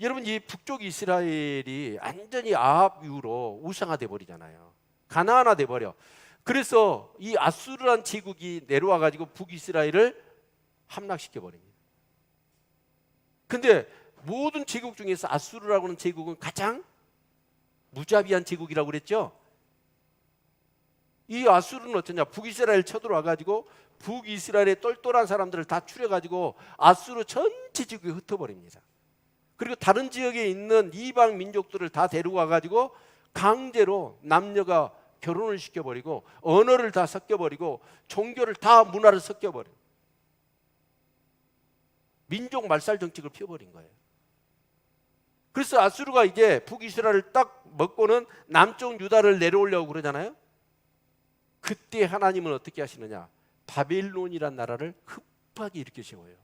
여러분, 이 북쪽 이스라엘이 완전히 아합 이후로 우상화돼 버리잖아요. 가나안화 돼 버려. 그래서 이 아수르란 제국이 내려와 가지고 북이스라엘을 함락시켜 버립니다. 근데 모든 제국 중에서 아수르라고 하는 제국은 가장 무자비한 제국이라고 그랬죠. 이 아수르는 어쩌냐, 북이스라엘 쳐들어와 가지고 북이스라엘의 똘똘한 사람들을 다 추려 가지고 아수르 전체 지역에 흩어버립니다. 그리고 다른 지역에 있는 이방 민족들을 다 데려와 가지고 강제로 남녀가 결혼을 시켜버리고 언어를 다 섞여버리고 종교를 다 문화를 섞여버려요. 민족 말살 정책을 펴버린 거예요. 그래서 아수르가 이제 북이스라엘을 딱 먹고는 남쪽 유다를 내려오려고 그러잖아요. 그때 하나님은 어떻게 하시느냐, 바벨론이란 나라를 급하게 일으켜 세워요.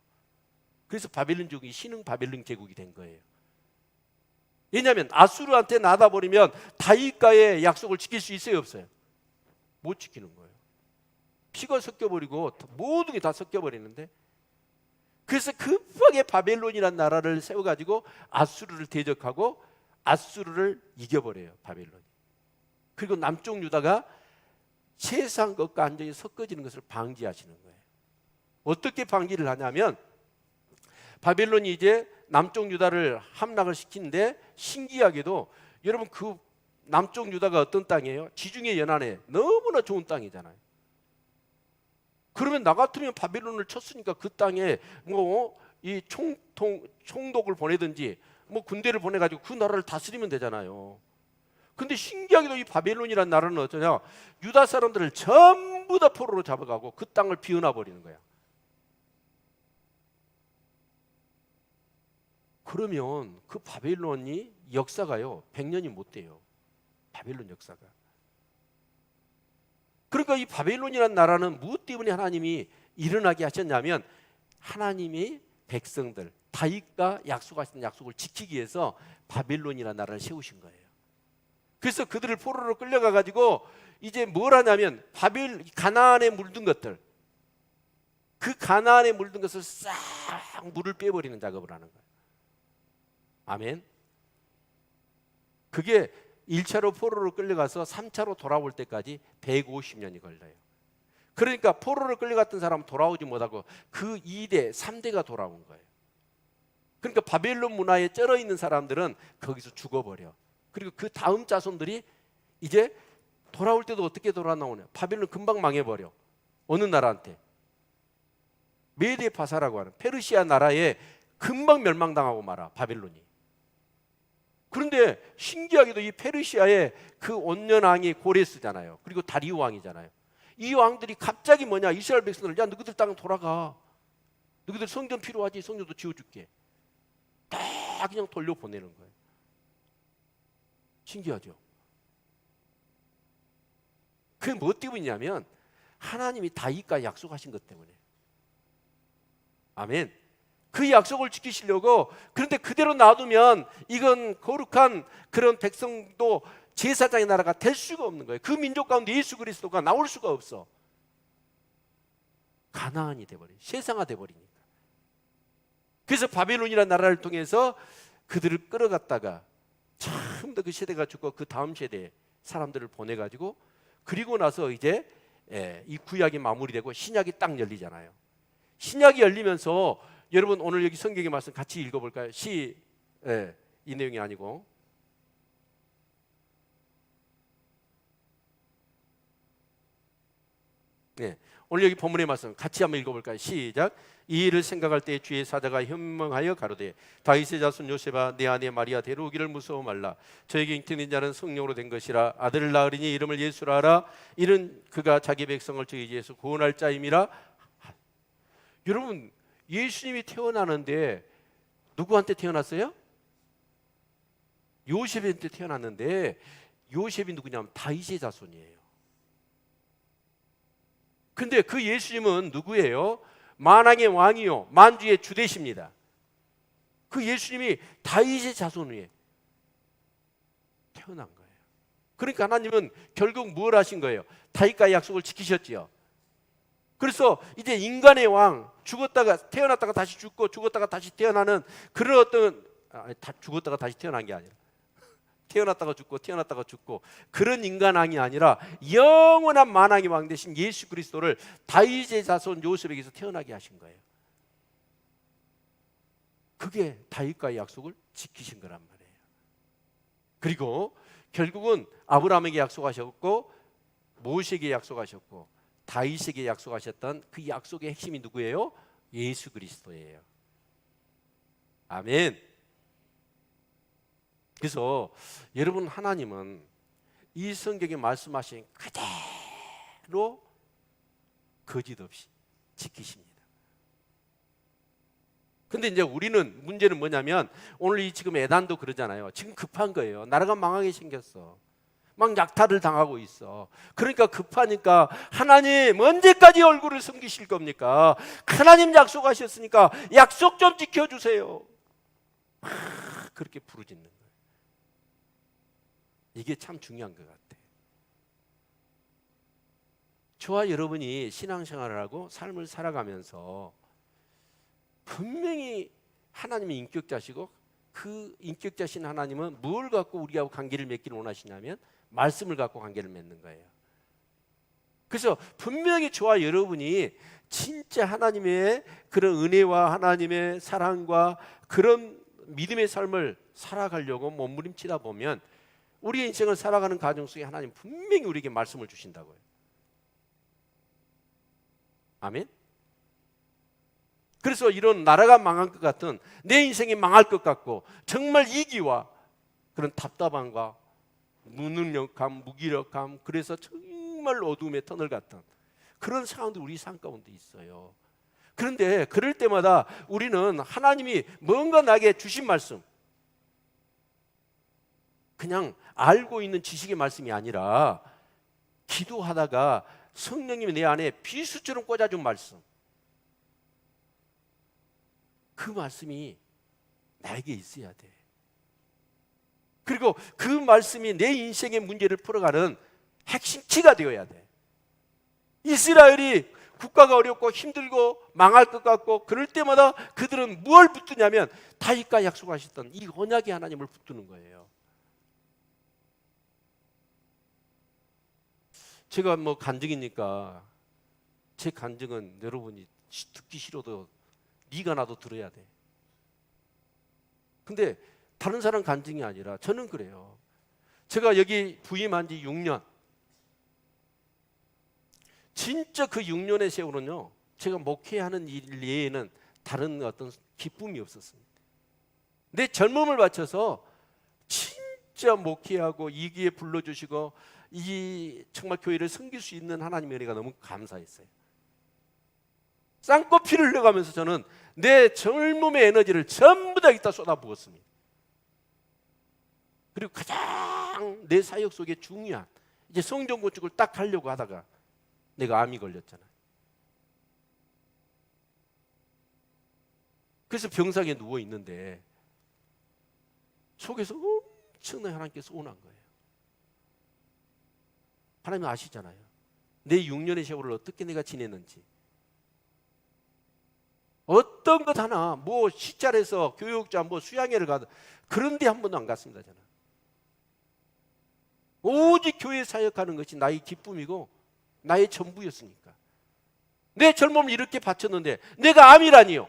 그래서 바벨론 제국이 신흥 바벨론 제국이 된 거예요. 왜냐하면 아수르한테 나다버리면 다윗과의 약속을 지킬 수 있어요, 없어요? 못 지키는 거예요. 피가 섞여버리고 모든 게 다 섞여버리는데, 그래서 급하게 바벨론이란 나라를 세워가지고 아수르를 대적하고 아수르를 이겨버려요, 바벨론이. 그리고 남쪽 유다가 세상 것과 완전히 섞어지는 것을 방지하시는 거예요. 어떻게 방지를 하냐면, 바벨론이 이제 남쪽 유다를 함락을 시키는데, 신기하게도 여러분 그 남쪽 유다가 어떤 땅이에요? 지중해 연안에 너무나 좋은 땅이잖아요. 그러면 나 같으면 바벨론을 쳤으니까 그 땅에 뭐 이 총독을 보내든지 뭐 군대를 보내가지고 그 나라를 다스리면 되잖아요. 근데 신기하게도 이 바벨론이라는 나라는 어쩌냐, 유다 사람들을 전부 다 포로로 잡아가고 그 땅을 비워놔 버리는 거야. 그러면 그 바벨론이 역사가요 100년이 못 돼요. 바벨론 역사가. 그러니까 이 바벨론이라는 나라는 무엇 때문에 하나님이 일어나게 하셨냐면, 하나님이 백성들 다윗과 약속하신 약속을 지키기 위해서 바벨론이라는 나라를 세우신 거예요. 그래서 그들을 포로로 끌려가 가지고 이제 뭘 하냐면, 가나안에 물든 것들, 그 가나안에 물든 것을 싹 물을 빼버리는 작업을 하는 거예요. 아멘. 그게 1차로 포로로 끌려가서 3차로 돌아올 때까지 150년이 걸려요. 그러니까 포로로 끌려갔던 사람은 돌아오지 못하고 그 2대, 3대가 돌아온 거예요. 그러니까 바벨론 문화에 쩔어 있는 사람들은 거기서 죽어버려. 그리고 그 다음 자손들이 이제 돌아올 때도 어떻게 돌아나오냐, 바벨론 금방 망해버려. 어느 나라한테? 메데파사라고 하는 페르시아 나라에 금방 멸망당하고 말아, 바벨론이. 그런데 신기하게도 이 페르시아의 그 온년왕이 고레스잖아요. 그리고 다리우 왕이잖아요. 이 왕들이 갑자기 뭐냐, 이스라엘 백성들, 야 너희들 땅 돌아가, 너희들 성전 필요하지, 성전도 지어줄게, 다 그냥 돌려보내는 거예요. 신기하죠? 그게 뭐 때문이냐면 하나님이 다윗과 약속하신 것 때문에. 아멘. 그 약속을 지키시려고. 그런데 그대로 놔두면 이건 거룩한 그런 백성도 제사장의 나라가 될 수가 없는 거예요. 그 민족 가운데 예수 그리스도가 나올 수가 없어. 가나안이 돼버려, 세상화 돼버리니까. 그래서 바벨론이라는 나라를 통해서 그들을 끌어갔다가 처음부터 그 세대가 죽고 그 다음 세대 사람들을 보내가지고, 그리고 나서 이제 이 구약이 마무리되고 신약이 딱 열리잖아요. 신약이 열리면서 여러분 오늘 여기 성경의 말씀 같이 읽어볼까요? 이 내용이 아니고 오늘 여기 본문의 말씀 같이 한번 읽어볼까요? 시작. 이 일을 생각할 때 주의 사자가 현명하여 가로되, 다윗의 자손 요셉아, 내 아내 마리아 데려오기를 무서워 말라. 저에게 잉태된 자는 성령으로 된 것이라. 아들을 낳으리니 이름을 예수라 하라. 이는 그가 자기 백성을 저희에게서 구원할 자임이라. 여러분, 예수님이 태어나는데 누구한테 태어났어요? 요셉한테 태어났는데, 요셉이 누구냐면 다윗의 자손이에요. 근데 그 예수님은 누구예요? 만왕의 왕이요 만주의 주 되십니다. 그 예수님이 다윗의 자손 위에 태어난 거예요. 그러니까 하나님은 결국 뭘 하신 거예요? 다윗과의 약속을 지키셨지요. 그래서 이제 인간의 왕, 죽었다가 태어났다가 다시 죽고 죽었다가 다시 태어나는 그런 어떤, 죽었다가 다시 태어난 게 아니라 태어났다가 죽고 태어났다가 죽고 그런 인간 왕이 아니라 영원한 만왕의 왕 되신 예수 그리스도를 다윗의 자손 요셉에게서 태어나게 하신 거예요. 그게 다윗과의 약속을 지키신 거란 말이에요. 그리고 결국은 아브라함에게 약속하셨고 모세에게 약속하셨고 다윗에게 약속하셨던 그 약속의 핵심이 누구예요? 예수 그리스도예요. 아멘. 그래서 여러분, 하나님은 이 성경에 말씀하신 그대로 거짓 없이 지키십니다. 근데 이제 우리는 문제는 뭐냐면 오늘 이 지금 애단도 그러잖아요. 지금 급한 거예요. 나라가 망하게 생겼어. 막 약탈을 당하고 있어. 그러니까 급하니까 하나님 언제까지 얼굴을 숨기실 겁니까? 하나님 약속하셨으니까 약속 좀 지켜주세요. 그렇게 부르짖는 거예요. 이게 참 중요한 것 같아요. 저와 여러분이 신앙생활을 하고 삶을 살아가면서 분명히 하나님이 인격자시고 그 인격자신 하나님은 뭘 갖고 우리하고 관계를 맺기를 원하시냐면 말씀을 갖고 관계를 맺는 거예요. 그래서 분명히 저와 여러분이 진짜 하나님의 그런 은혜와 하나님의 사랑과 그런 믿음의 삶을 살아가려고 몸부림치다 보면 우리의 인생을 살아가는 과정 속에 하나님 분명히 우리에게 말씀을 주신다고요. 아멘. 그래서 이런 나라가 망할 것 같은, 내 인생이 망할 것 같고 정말 이기와 그런 답답함과 무능력감, 무기력감, 그래서 정말 어둠의 터널 같은 그런 상황도 우리 삶 가운데 있어요. 그런데 그럴 때마다 우리는 하나님이 뭔가 나에게 주신 말씀, 그냥 알고 있는 지식의 말씀이 아니라 기도하다가 성령님이 내 안에 비수처럼 꽂아준 말씀, 그 말씀이 나에게 있어야 돼. 그리고 그 말씀이 내 인생의 문제를 풀어가는 핵심키가 되어야 돼. 이스라엘이 국가가 어렵고 힘들고 망할 것 같고 그럴 때마다 그들은 뭘 붙드냐면 다윗과 약속하셨던 이 언약의 하나님을 붙드는 거예요. 제가 뭐 간증이니까 제 간증은 여러분이 듣기 싫어도 네가 나도 들어야 돼. 근데 다른 사람 간증이 아니라 저는 그래요. 제가 여기 부임한 지 6년, 진짜 그 6년의 세월은요, 제가 목회하는 일 외에는 다른 어떤 기쁨이 없었습니다. 내 젊음을 바쳐서 진짜 목회하고 이 기회에 불러주시고 이 정말 교회를 섬길 수 있는 하나님의 은혜가 너무 감사했어요. 쌍꺼피를 흘려가면서 저는 내 젊음의 에너지를 전부 다 여기다 쏟아부었습니다. 그리고 가장 내 사역 속에 중요한 이제 성전 건축을 딱 하려고 하다가 내가 암이 걸렸잖아요. 그래서 병상에 누워 있는데 속에서 엄청나게 하나님께서 원한 거예요. 하나님 아시잖아요. 내 6년의 세월을 어떻게 내가 지냈는지. 어떤 것 하나 뭐 시찰해서 교육자 뭐 수양회를 가든 그런 데 한 번도 안 갔습니다. 저는 오직 교회 사역하는 것이 나의 기쁨이고 나의 전부였으니까. 내 젊음을 이렇게 바쳤는데 내가 암이라니요.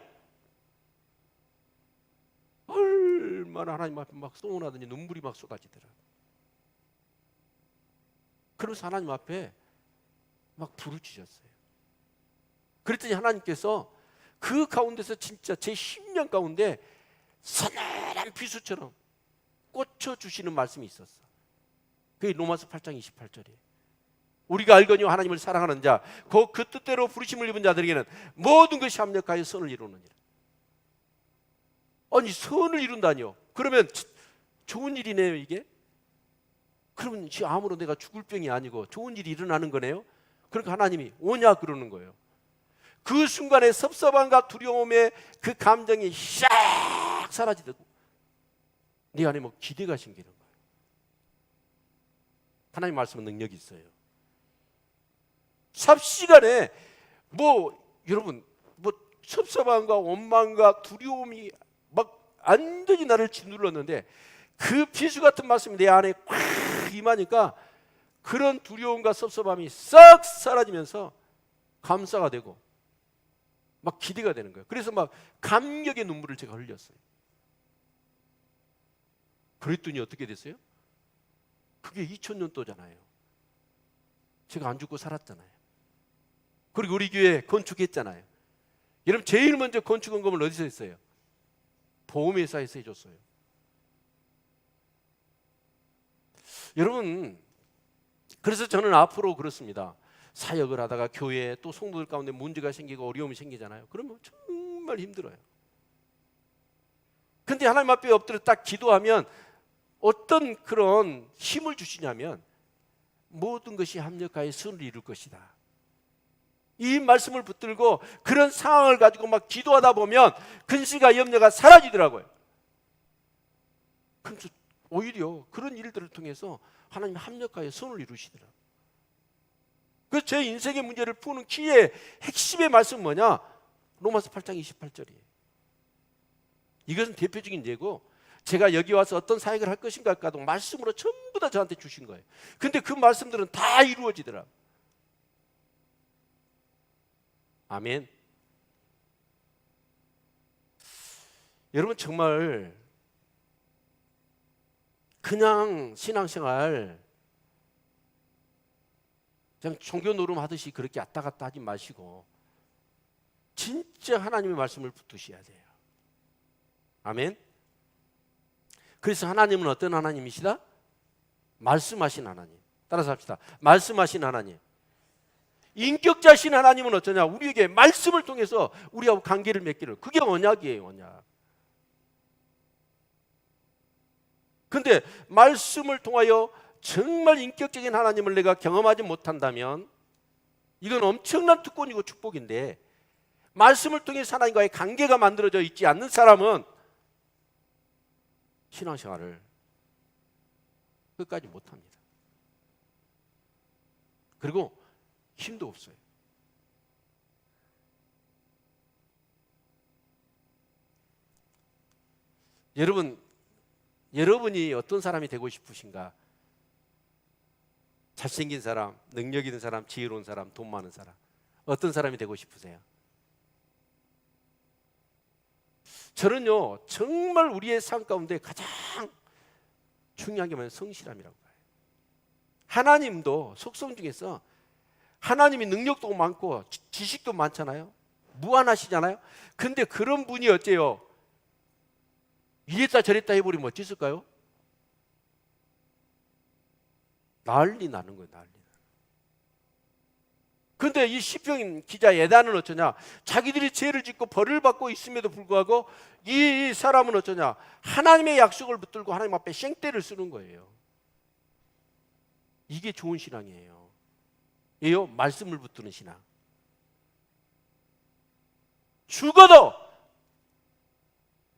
얼마나 하나님 앞에 막 소원하더니 눈물이 막 쏟아지더라. 그래서 하나님 앞에 막 부르짖었어요. 그랬더니 하나님께서 그 가운데서 진짜 제 10년 가운데 서늘한 비수처럼 꽂혀주시는 말씀이 있었어. 그게 로마서 8장 28절이에요. 우리가 알거니와 하나님을 사랑하는 자, 그 뜻대로 부르심을 입은 자들에게는 모든 것이 합력하여 선을 이루느니라. 아니 선을 이룬다니요? 그러면 좋은 일이네요 이게? 그러면 아무런 내가 죽을 병이 아니고 좋은 일이 일어나는 거네요? 그러니까 하나님이 오냐 그러는 거예요. 그 순간에 섭섭함과 두려움의 그 감정이 샥 사라지듯 네 안에 뭐 기대가 생기는 거예요. 하나님 말씀은 능력이 있어요. 삽시간에 뭐 여러분 뭐 섭섭함과 원망과 두려움이 막 완전히 나를 짓눌렀는데 그 비수 같은 말씀이 내 안에 꽉 임하니까 그런 두려움과 섭섭함이 싹 사라지면서 감사가 되고 막 기대가 되는 거예요. 그래서 막 감격의 눈물을 제가 흘렸어요. 그랬더니 어떻게 됐어요? 그게 2000년도잖아요. 제가 안 죽고 살았잖아요. 그리고 우리 교회 건축했잖아요. 여러분, 제일 먼저 건축원금을 어디서 했어요? 보험회사에서 해줬어요. 여러분, 그래서 저는 앞으로 그렇습니다. 사역을 하다가 교회에 또 성도들 가운데 문제가 생기고 어려움이 생기잖아요. 그러면 정말 힘들어요. 근데 하나님 앞에 엎드려 딱 기도하면 어떤 그런 힘을 주시냐면, 모든 것이 합력하여 선을 이룰 것이다. 이 말씀을 붙들고 그런 상황을 가지고 막 기도하다 보면 근심과 염려가 사라지더라고요. 그래서 오히려 그런 일들을 통해서 하나님 합력하여 선을 이루시더라고요. 그래서 제 인생의 문제를 푸는 키의 핵심의 말씀은 뭐냐? 로마서 8장 28절이에요. 이것은 대표적인 예고, 제가 여기 와서 어떤 사역을 할 것인가도 말씀으로 전부 다 저한테 주신 거예요. 근데 그 말씀들은 다 이루어지더라. 아멘. 여러분, 정말 그냥 신앙생활 그냥 종교 노름 하듯이 그렇게 왔다 갔다 하지 마시고 진짜 하나님의 말씀을 붙드셔야 돼요. 아멘. 그래서 하나님은 어떤 하나님이시다? 말씀하신 하나님. 따라서 합시다. 말씀하신 하나님. 인격자신 하나님은 어쩌냐? 우리에게 말씀을 통해서 우리하고 관계를 맺기를. 그게 언약이에요, 언약. 근데 말씀을 통하여 정말 인격적인 하나님을 내가 경험하지 못한다면 이건 엄청난 특권이고 축복인데, 말씀을 통해서 하나님과의 관계가 만들어져 있지 않는 사람은 신앙생활을 끝까지 못합니다. 그리고 힘도 없어요. 여러분이 어떤 사람이 되고 싶으신가? 잘생긴 사람, 능력 있는 사람, 지혜로운 사람, 돈 많은 사람, 어떤 사람이 되고 싶으세요? 저는요, 정말 우리의 삶 가운데 가장 중요한 게 뭐냐면 성실함이라고 봐요. 하나님도 속성 중에서 하나님이 능력도 많고 지식도 많잖아요. 무한하시잖아요. 근데 그런 분이 어째요? 이랬다 저랬다 해버리면 어찌있을까요? 난리 나는 거예요, 난리. 근데 이 시편 기자 예단은 어쩌냐? 자기들이 죄를 짓고 벌을 받고 있음에도 불구하고 이 사람은 어쩌냐? 하나님의 약속을 붙들고 하나님 앞에 생떼를 쓰는 거예요. 이게 좋은 신앙이에요. 이요, 말씀을 붙드는 신앙. 죽어도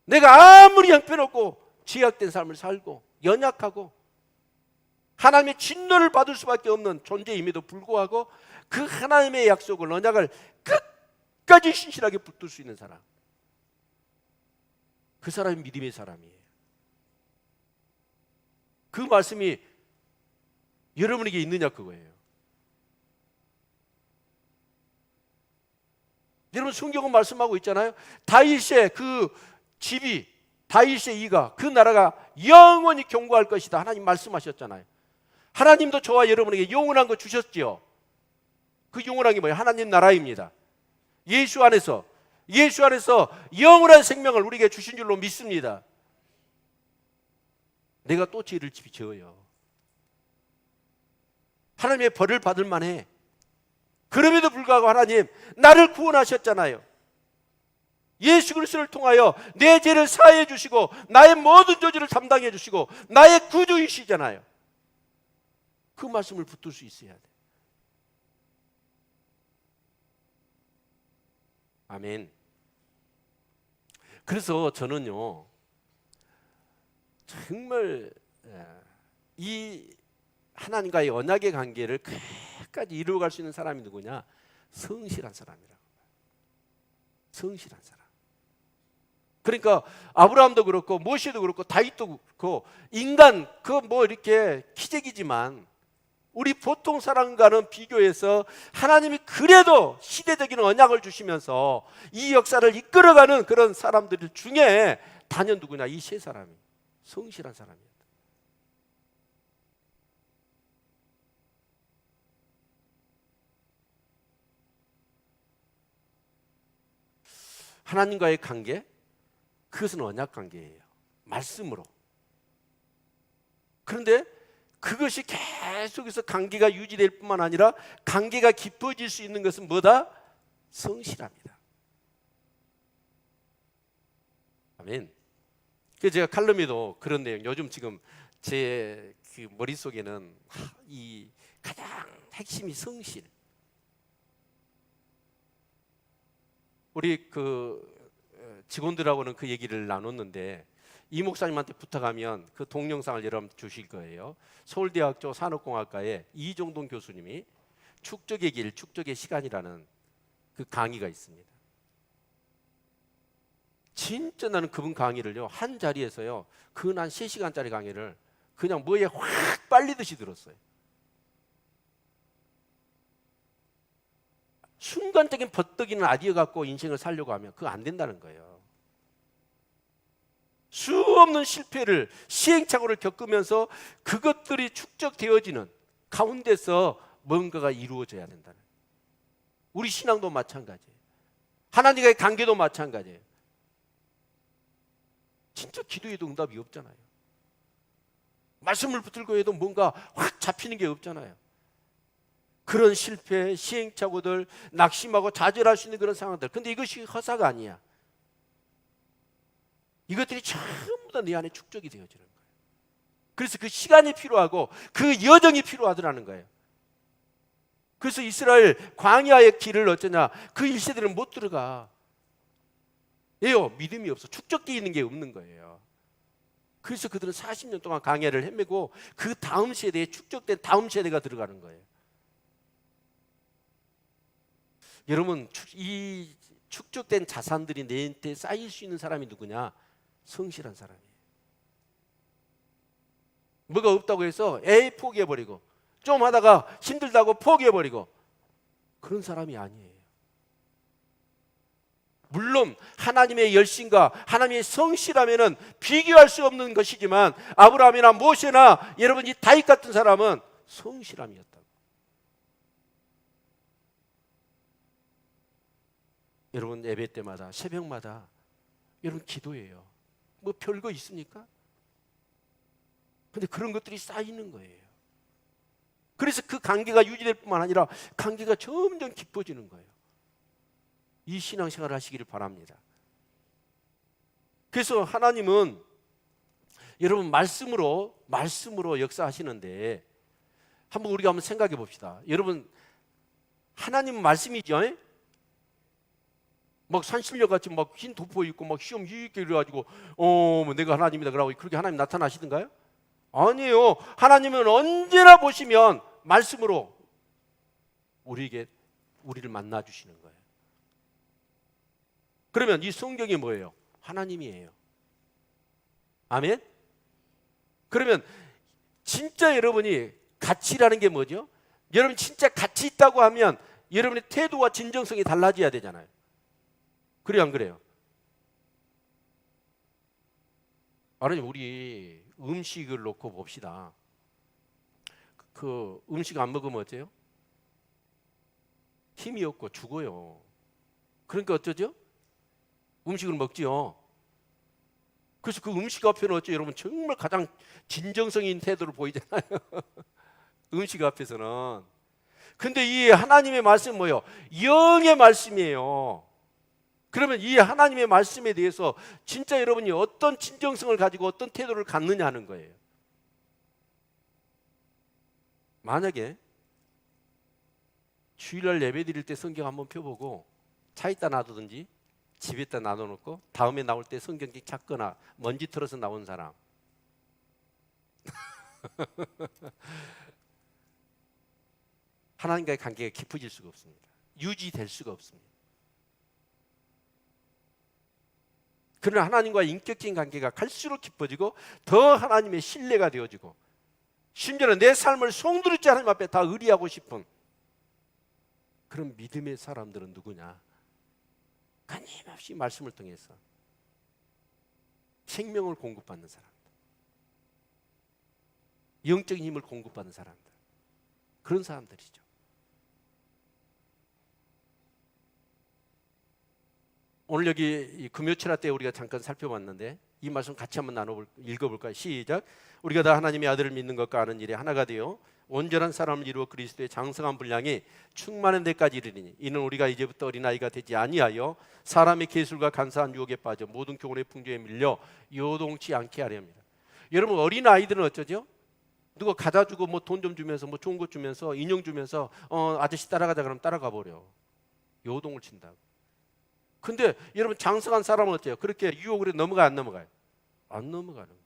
내가 아무리 형편없고 제약된 삶을 살고 연약하고 하나님의 진노를 받을 수밖에 없는 존재임에도 불구하고 그 하나님의 약속을, 언약을 끝까지 신실하게 붙들 수 있는 사람, 그 사람이 믿음의 사람이에요. 그 말씀이 여러분에게 있느냐 그거예요. 여러분, 성경은 말씀하고 있잖아요. 다윗의 그 집이, 다윗의 이가, 그 나라가 영원히 경고할 것이다. 하나님 말씀하셨잖아요. 하나님도 저와 여러분에게 영원한 거 주셨지요. 그 영원한 게 뭐예요? 하나님 나라입니다. 예수 안에서 영원한 생명을 우리에게 주신 줄로 믿습니다. 내가 또 죄를 지어요. 하나님의 벌을 받을 만해. 그럼에도 불구하고 하나님 나를 구원하셨잖아요. 예수 그리스도를 통하여 내 죄를 사하여 주시고 나의 모든 저주를 담당해 주시고 나의 구주이시잖아요. 그 말씀을 붙들 수 있어야 돼. 아멘. 그래서 저는요, 정말 이 하나님과의 언약의 관계를 끝까지 이루어갈 수 있는 사람이 누구냐? 성실한 사람이라고. 성실한 사람. 그러니까 아브라함도 그렇고 모세도 그렇고 다윗도 그렇고 인간 그 뭐 이렇게 기적이지만 우리 보통 사람과는 비교해서 하나님이 그래도 시대적인 언약을 주시면서 이 역사를 이끌어가는 그런 사람들 중에 단연 누구냐? 이 세 사람이 성실한 사람이었다. 하나님과의 관계, 그것은 언약 관계예요. 말씀으로. 그런데 그것이 계속해서 관계가 유지될 뿐만 아니라 관계가 깊어질 수 있는 것은 뭐다? 성실합니다. 아멘. 그래서 제가 칼럼에도 그런 내용, 요즘 지금 제 그 머릿속에는 이 가장 핵심이 성실. 우리 그 직원들하고는 그 얘기를 나눴는데, 이 목사님한테 부탁하면 그 동영상을 여러분 주실 거예요. 서울대학교 산업공학과의 이종동 교수님이 축적의 길, 축적의 시간이라는 그 강의가 있습니다. 진짜 나는 그분 강의를요, 한 자리에서요, 근 한 3시간짜리 강의를 그냥 뭐에 확 빨리듯이 들었어요. 순간적인 버떡이는 아이디어 갖고 인생을 살려고 하면 그거 안 된다는 거예요. 수없는 실패를, 시행착오를 겪으면서 그것들이 축적되어지는 가운데서 뭔가가 이루어져야 된다는 거예요. 우리 신앙도 마찬가지예요. 하나님과의 관계도 마찬가지예요. 진짜 기도해도 응답이 없잖아요. 말씀을 붙들고 해도 뭔가 확 잡히는 게 없잖아요. 그런 실패, 시행착오들, 낙심하고 좌절할 수 있는 그런 상황들. 근데 이것이 허사가 아니야. 이것들이 전부 다 내 안에 축적이 되어지는 거예요. 그래서 그 시간이 필요하고 그 여정이 필요하더라는 거예요. 그래서 이스라엘 광야의 길을 어쩌냐, 그 1세대는 못 들어가. 왜요? 믿음이 없어. 축적되어 있는 게 없는 거예요. 그래서 그들은 40년 동안 광야를 헤매고 그 다음 세대에 축적된 다음 세대가 들어가는 거예요. 여러분, 이 축적된 자산들이 내한테 쌓일 수 있는 사람이 누구냐? 성실한 사람이에요. 뭐가 없다고 해서 포기해버리고, 좀 하다가 힘들다고 포기해버리고, 그런 사람이 아니에요. 물론 하나님의 열심과 하나님의 성실하면은 비교할 수 없는 것이지만, 아브라함이나 모세나 여러분 이 다윗 같은 사람은 성실함이었다. 여러분 예배 때마다, 새벽마다 여러분 기도해요. 뭐 별거 있습니까? 근데 그런 것들이 쌓이는 거예요. 그래서 그 관계가 유지될 뿐만 아니라 관계가 점점 깊어지는 거예요. 이 신앙생활을 하시기를 바랍니다. 그래서 하나님은 여러분 말씀으로 역사하시는데, 한번 우리가 한번 생각해 봅시다. 여러분, 하나님은 말씀이죠. 막 산신령 같이 막 흰 도포 입고 막 시험 있게 이래가지고 내가 하나님이다 그러고 그렇게 하나님 나타나시던가요? 아니에요. 하나님은 언제나 보시면 말씀으로 우리를 만나 주시는 거예요. 그러면 이 성경이 뭐예요? 하나님이에요. 아멘? 그러면 진짜 여러분이 가치라는 게 뭐죠? 여러분 진짜 가치 있다고 하면 여러분의 태도와 진정성이 달라져야 되잖아요. 그래요, 안 그래요? 아니, 우리 음식을 놓고 봅시다. 그 음식 안 먹으면 어때요? 힘이 없고 죽어요. 그러니까 어쩌죠? 음식을 먹지요. 그래서 그 음식 앞에는 어째 여러분 정말 가장 진정성 있는 태도를 보이잖아요. 음식 앞에서는. 근데 이 하나님의 말씀은 뭐예요? 영의 말씀이에요. 그러면 이 하나님의 말씀에 대해서 진짜 여러분이 어떤 진정성을 가지고 어떤 태도를 갖느냐 하는 거예요. 만약에 주일날 예배 드릴 때 성경 한번 펴보고 차에다 놔두든지 집에다 놔둬놓고 다음에 나올 때 성경책 찾거나 먼지 털어서 나온 사람, 하나님과의 관계가 깊어질 수가 없습니다. 유지될 수가 없습니다. 그러나 하나님과의 인격적인 관계가 갈수록 깊어지고 더 하나님의 신뢰가 되어지고, 심지어는 내 삶을 송두리째 하나님 앞에 다 의리하고 싶은 그런 믿음의 사람들은 누구냐? 끊임없이 말씀을 통해서 생명을 공급받는 사람들, 영적인 힘을 공급받는 사람들, 그런 사람들이죠. 오늘 여기 금요칠화 때 우리가 잠깐 살펴봤는데 이 말씀 같이 한번 읽어볼까요? 시작. 우리가 다 하나님의 아들을 믿는 것과 아는 일에 하나가 되어 온전한 사람을 이루어 그리스도의 장성한 분량이 충만한 데까지 이르리니 이는 우리가 이제부터 어린아이가 되지 아니하여 사람의 계술과 간사한 유혹에 빠져 모든 교훈의 풍조에 밀려 요동치 않게 하려 합니다. 여러분, 어린아이들은 어쩌죠? 누가 가다 주고 뭐 돈 좀 주면서 뭐 좋은 것 주면서 인형 주면서 아저씨 따라가자 그러면 따라가 버려. 요동을 친다고. 근데 여러분, 장성한 사람은 어때요? 그렇게 유혹을 해 넘어가요, 안 넘어가요? 안 넘어가는 거예요.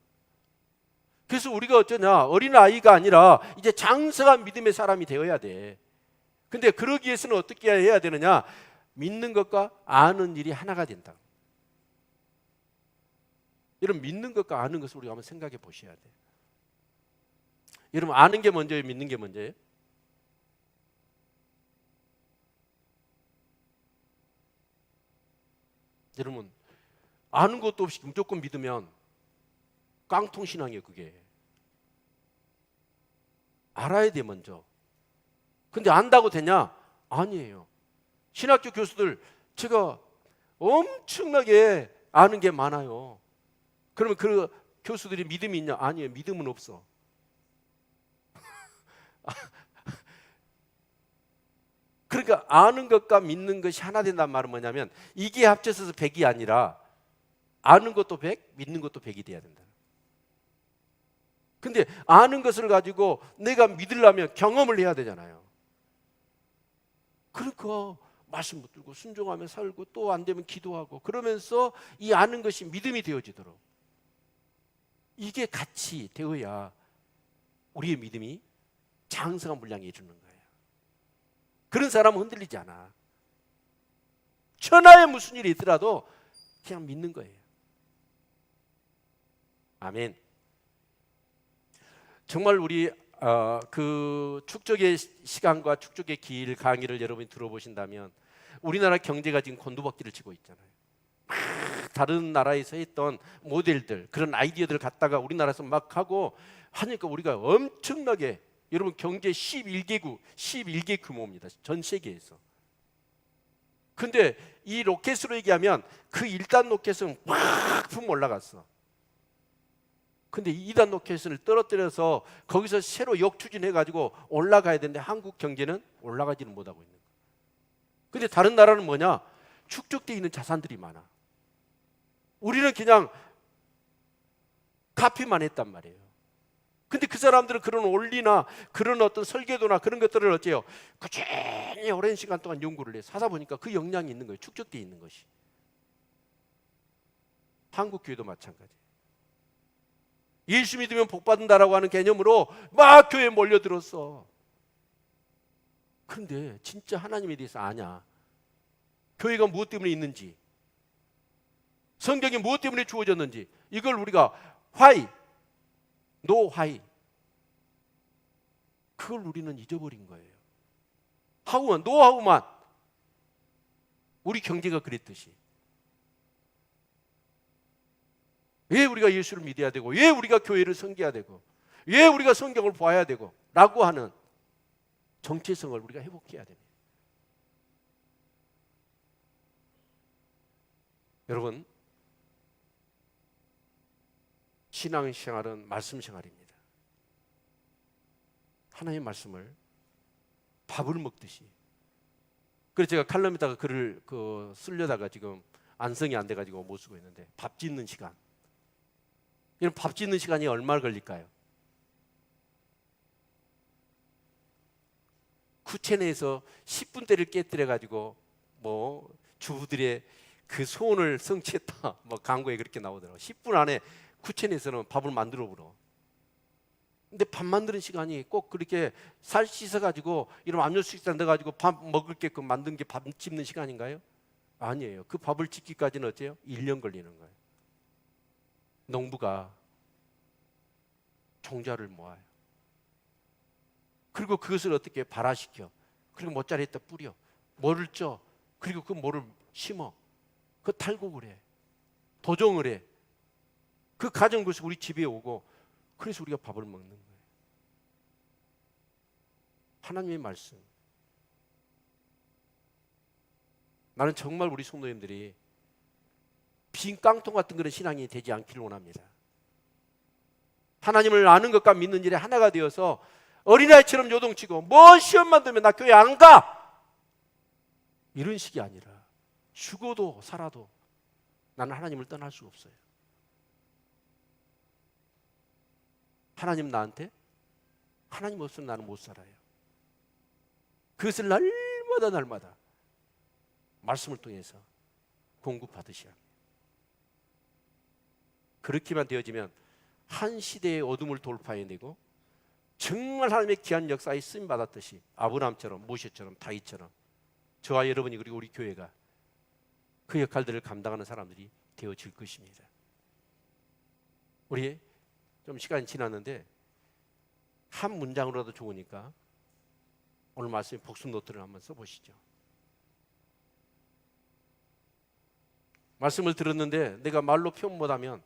그래서 우리가 어쩌냐, 어린아이가 아니라 이제 장성한 믿음의 사람이 되어야 돼. 근데 그러기 위해서는 어떻게 해야 되느냐? 믿는 것과 아는 일이 하나가 된다. 여러분, 믿는 것과 아는 것을 우리가 한번 생각해 보셔야 돼요. 여러분, 아는 게 먼저예요, 믿는 게 먼저예요? 여러분, 아는 것도 없이 무조건 믿으면 깡통신앙이에요. 그게 알아야 돼 먼저. 근데 안다고 되냐? 아니에요. 신학교 교수들 제가 엄청나게 아는 게 많아요. 그러면 그 교수들이 믿음이 있냐? 아니에요. 믿음은 없어. 그러니까 아는 것과 믿는 것이 하나 된다는 말은 뭐냐면 이게 합쳐서 100이 아니라 아는 것도 100, 믿는 것도 100이 돼야 된다. 근데 아는 것을 가지고 내가 믿으려면 경험을 해야 되잖아요. 그러니까 말씀 붙들고 순종하며 살고 또 안 되면 기도하고 그러면서 이 아는 것이 믿음이 되어지도록 이게 같이 되어야 우리의 믿음이 장성한 분량에 이르는 거예요. 그런 사람은 흔들리지 않아. 천하에 무슨 일이 있더라도 그냥 믿는 거예요. 아멘. 정말 우리 그 축적의 시간과 축적의 길 강의를 여러분이 들어보신다면 우리나라 경제가 지금 곤두박질을 치고 있잖아요. 다른 나라에서 했던 모델들, 그런 아이디어들을 갖다가 우리나라에서 막 하고 하니까 우리가 엄청나게, 여러분 경제 11개 규모입니다. 전 세계에서. 근데 이 로켓으로 얘기하면 그 1단 로켓은 팍 품 올라갔어. 근데 2단 로켓을 떨어뜨려서 거기서 새로 역추진해가지고 올라가야 되는데 한국 경제는 올라가지는 못하고 있는 거예요. 근데 다른 나라는 뭐냐? 축적되어 있는 자산들이 많아. 우리는 그냥 카피만 했단 말이에요. 근데 그 사람들은 그런 원리나 그런 어떤 설계도나 그런 것들을 어째요? 꾸준히 오랜 시간 동안 연구를 해. 사다 보니까 그 역량이 있는 거예요. 축적되어 있는 것이. 한국 교회도 마찬가지. 예수 믿으면 복 받는다라고 하는 개념으로 막 교회에 몰려들었어. 그런데 진짜 하나님에 대해서 아냐? 교회가 무엇 때문에 있는지, 성경이 무엇 때문에 주어졌는지, 이걸 우리가 why, no why, 그걸 우리는 잊어버린 거예요. how만, no how만. 우리 경제가 그랬듯이. 왜 우리가 예수를 믿어야 되고, 왜 우리가 교회를 섬겨야 되고, 왜 우리가 성경을 봐야 되고 라고 하는 정체성을 우리가 회복해야 됩니다. 여러분, 신앙생활은 말씀 생활입니다. 하나님의 말씀을 밥을 먹듯이. 그래서 제가 칼럼에다가 글을 쓰려다가 지금 안성이 안 돼가지고 못 쓰고 있는데, 밥 짓는 시간. 여러분, 밥 짓는 시간이 얼마나 걸릴까요? 쿠첸에서 10분대를 깨뜨려가지고 뭐 주부들의 그 소원을 성취했다, 뭐 광고에 그렇게 나오더라고요. 10분 안에 쿠첸에서는 밥을 만들어 버려. 근데 밥 만드는 시간이 꼭 그렇게 살 씻어가지고 이런 압력수식단 넣어가지고 밥 먹을 게끔 만든 게 밥 짓는 시간인가요? 아니에요. 그 밥을 짓기까지는 어때요? 1년 걸리는 거예요. 농부가 종자를 모아요. 그리고 그것을 어떻게 발화시켜. 그리고 모짜리에다 뿌려. 모를 쪄. 그리고 그 모를 심어. 그 탈곡을 해. 도종을 해. 그 가진 것이 우리 집에 오고, 그래서 우리가 밥을 먹는 거예요. 하나님의 말씀. 나는 정말 우리 성도님들이 빈 깡통 같은 그런 신앙이 되지 않기를 원합니다. 하나님을 아는 것과 믿는 일에 하나가 되어서 어린아이처럼 요동치고 뭐 시험만 들면 나 교회 안 가! 이런 식이 아니라 죽어도 살아도 나는 하나님을 떠날 수가 없어요. 하나님 나한테 하나님 없으면 나는 못 살아요. 그것을 날마다 말씀을 통해서 공급받으셔야 합니다. 그렇게만 되어지면 한 시대의 어둠을 돌파해내고 정말 하나님의 귀한 역사에 쓰임받았듯이 아브라함처럼 모세처럼 다윗처럼 저와 여러분이 그리고 우리 교회가 그 역할들을 감당하는 사람들이 되어질 것입니다. 우리 좀 시간이 지났는데 한 문장으로라도 좋으니까 오늘 말씀의 복습 노트를 한번 써보시죠. 말씀을 들었는데 내가 말로 표현 못하면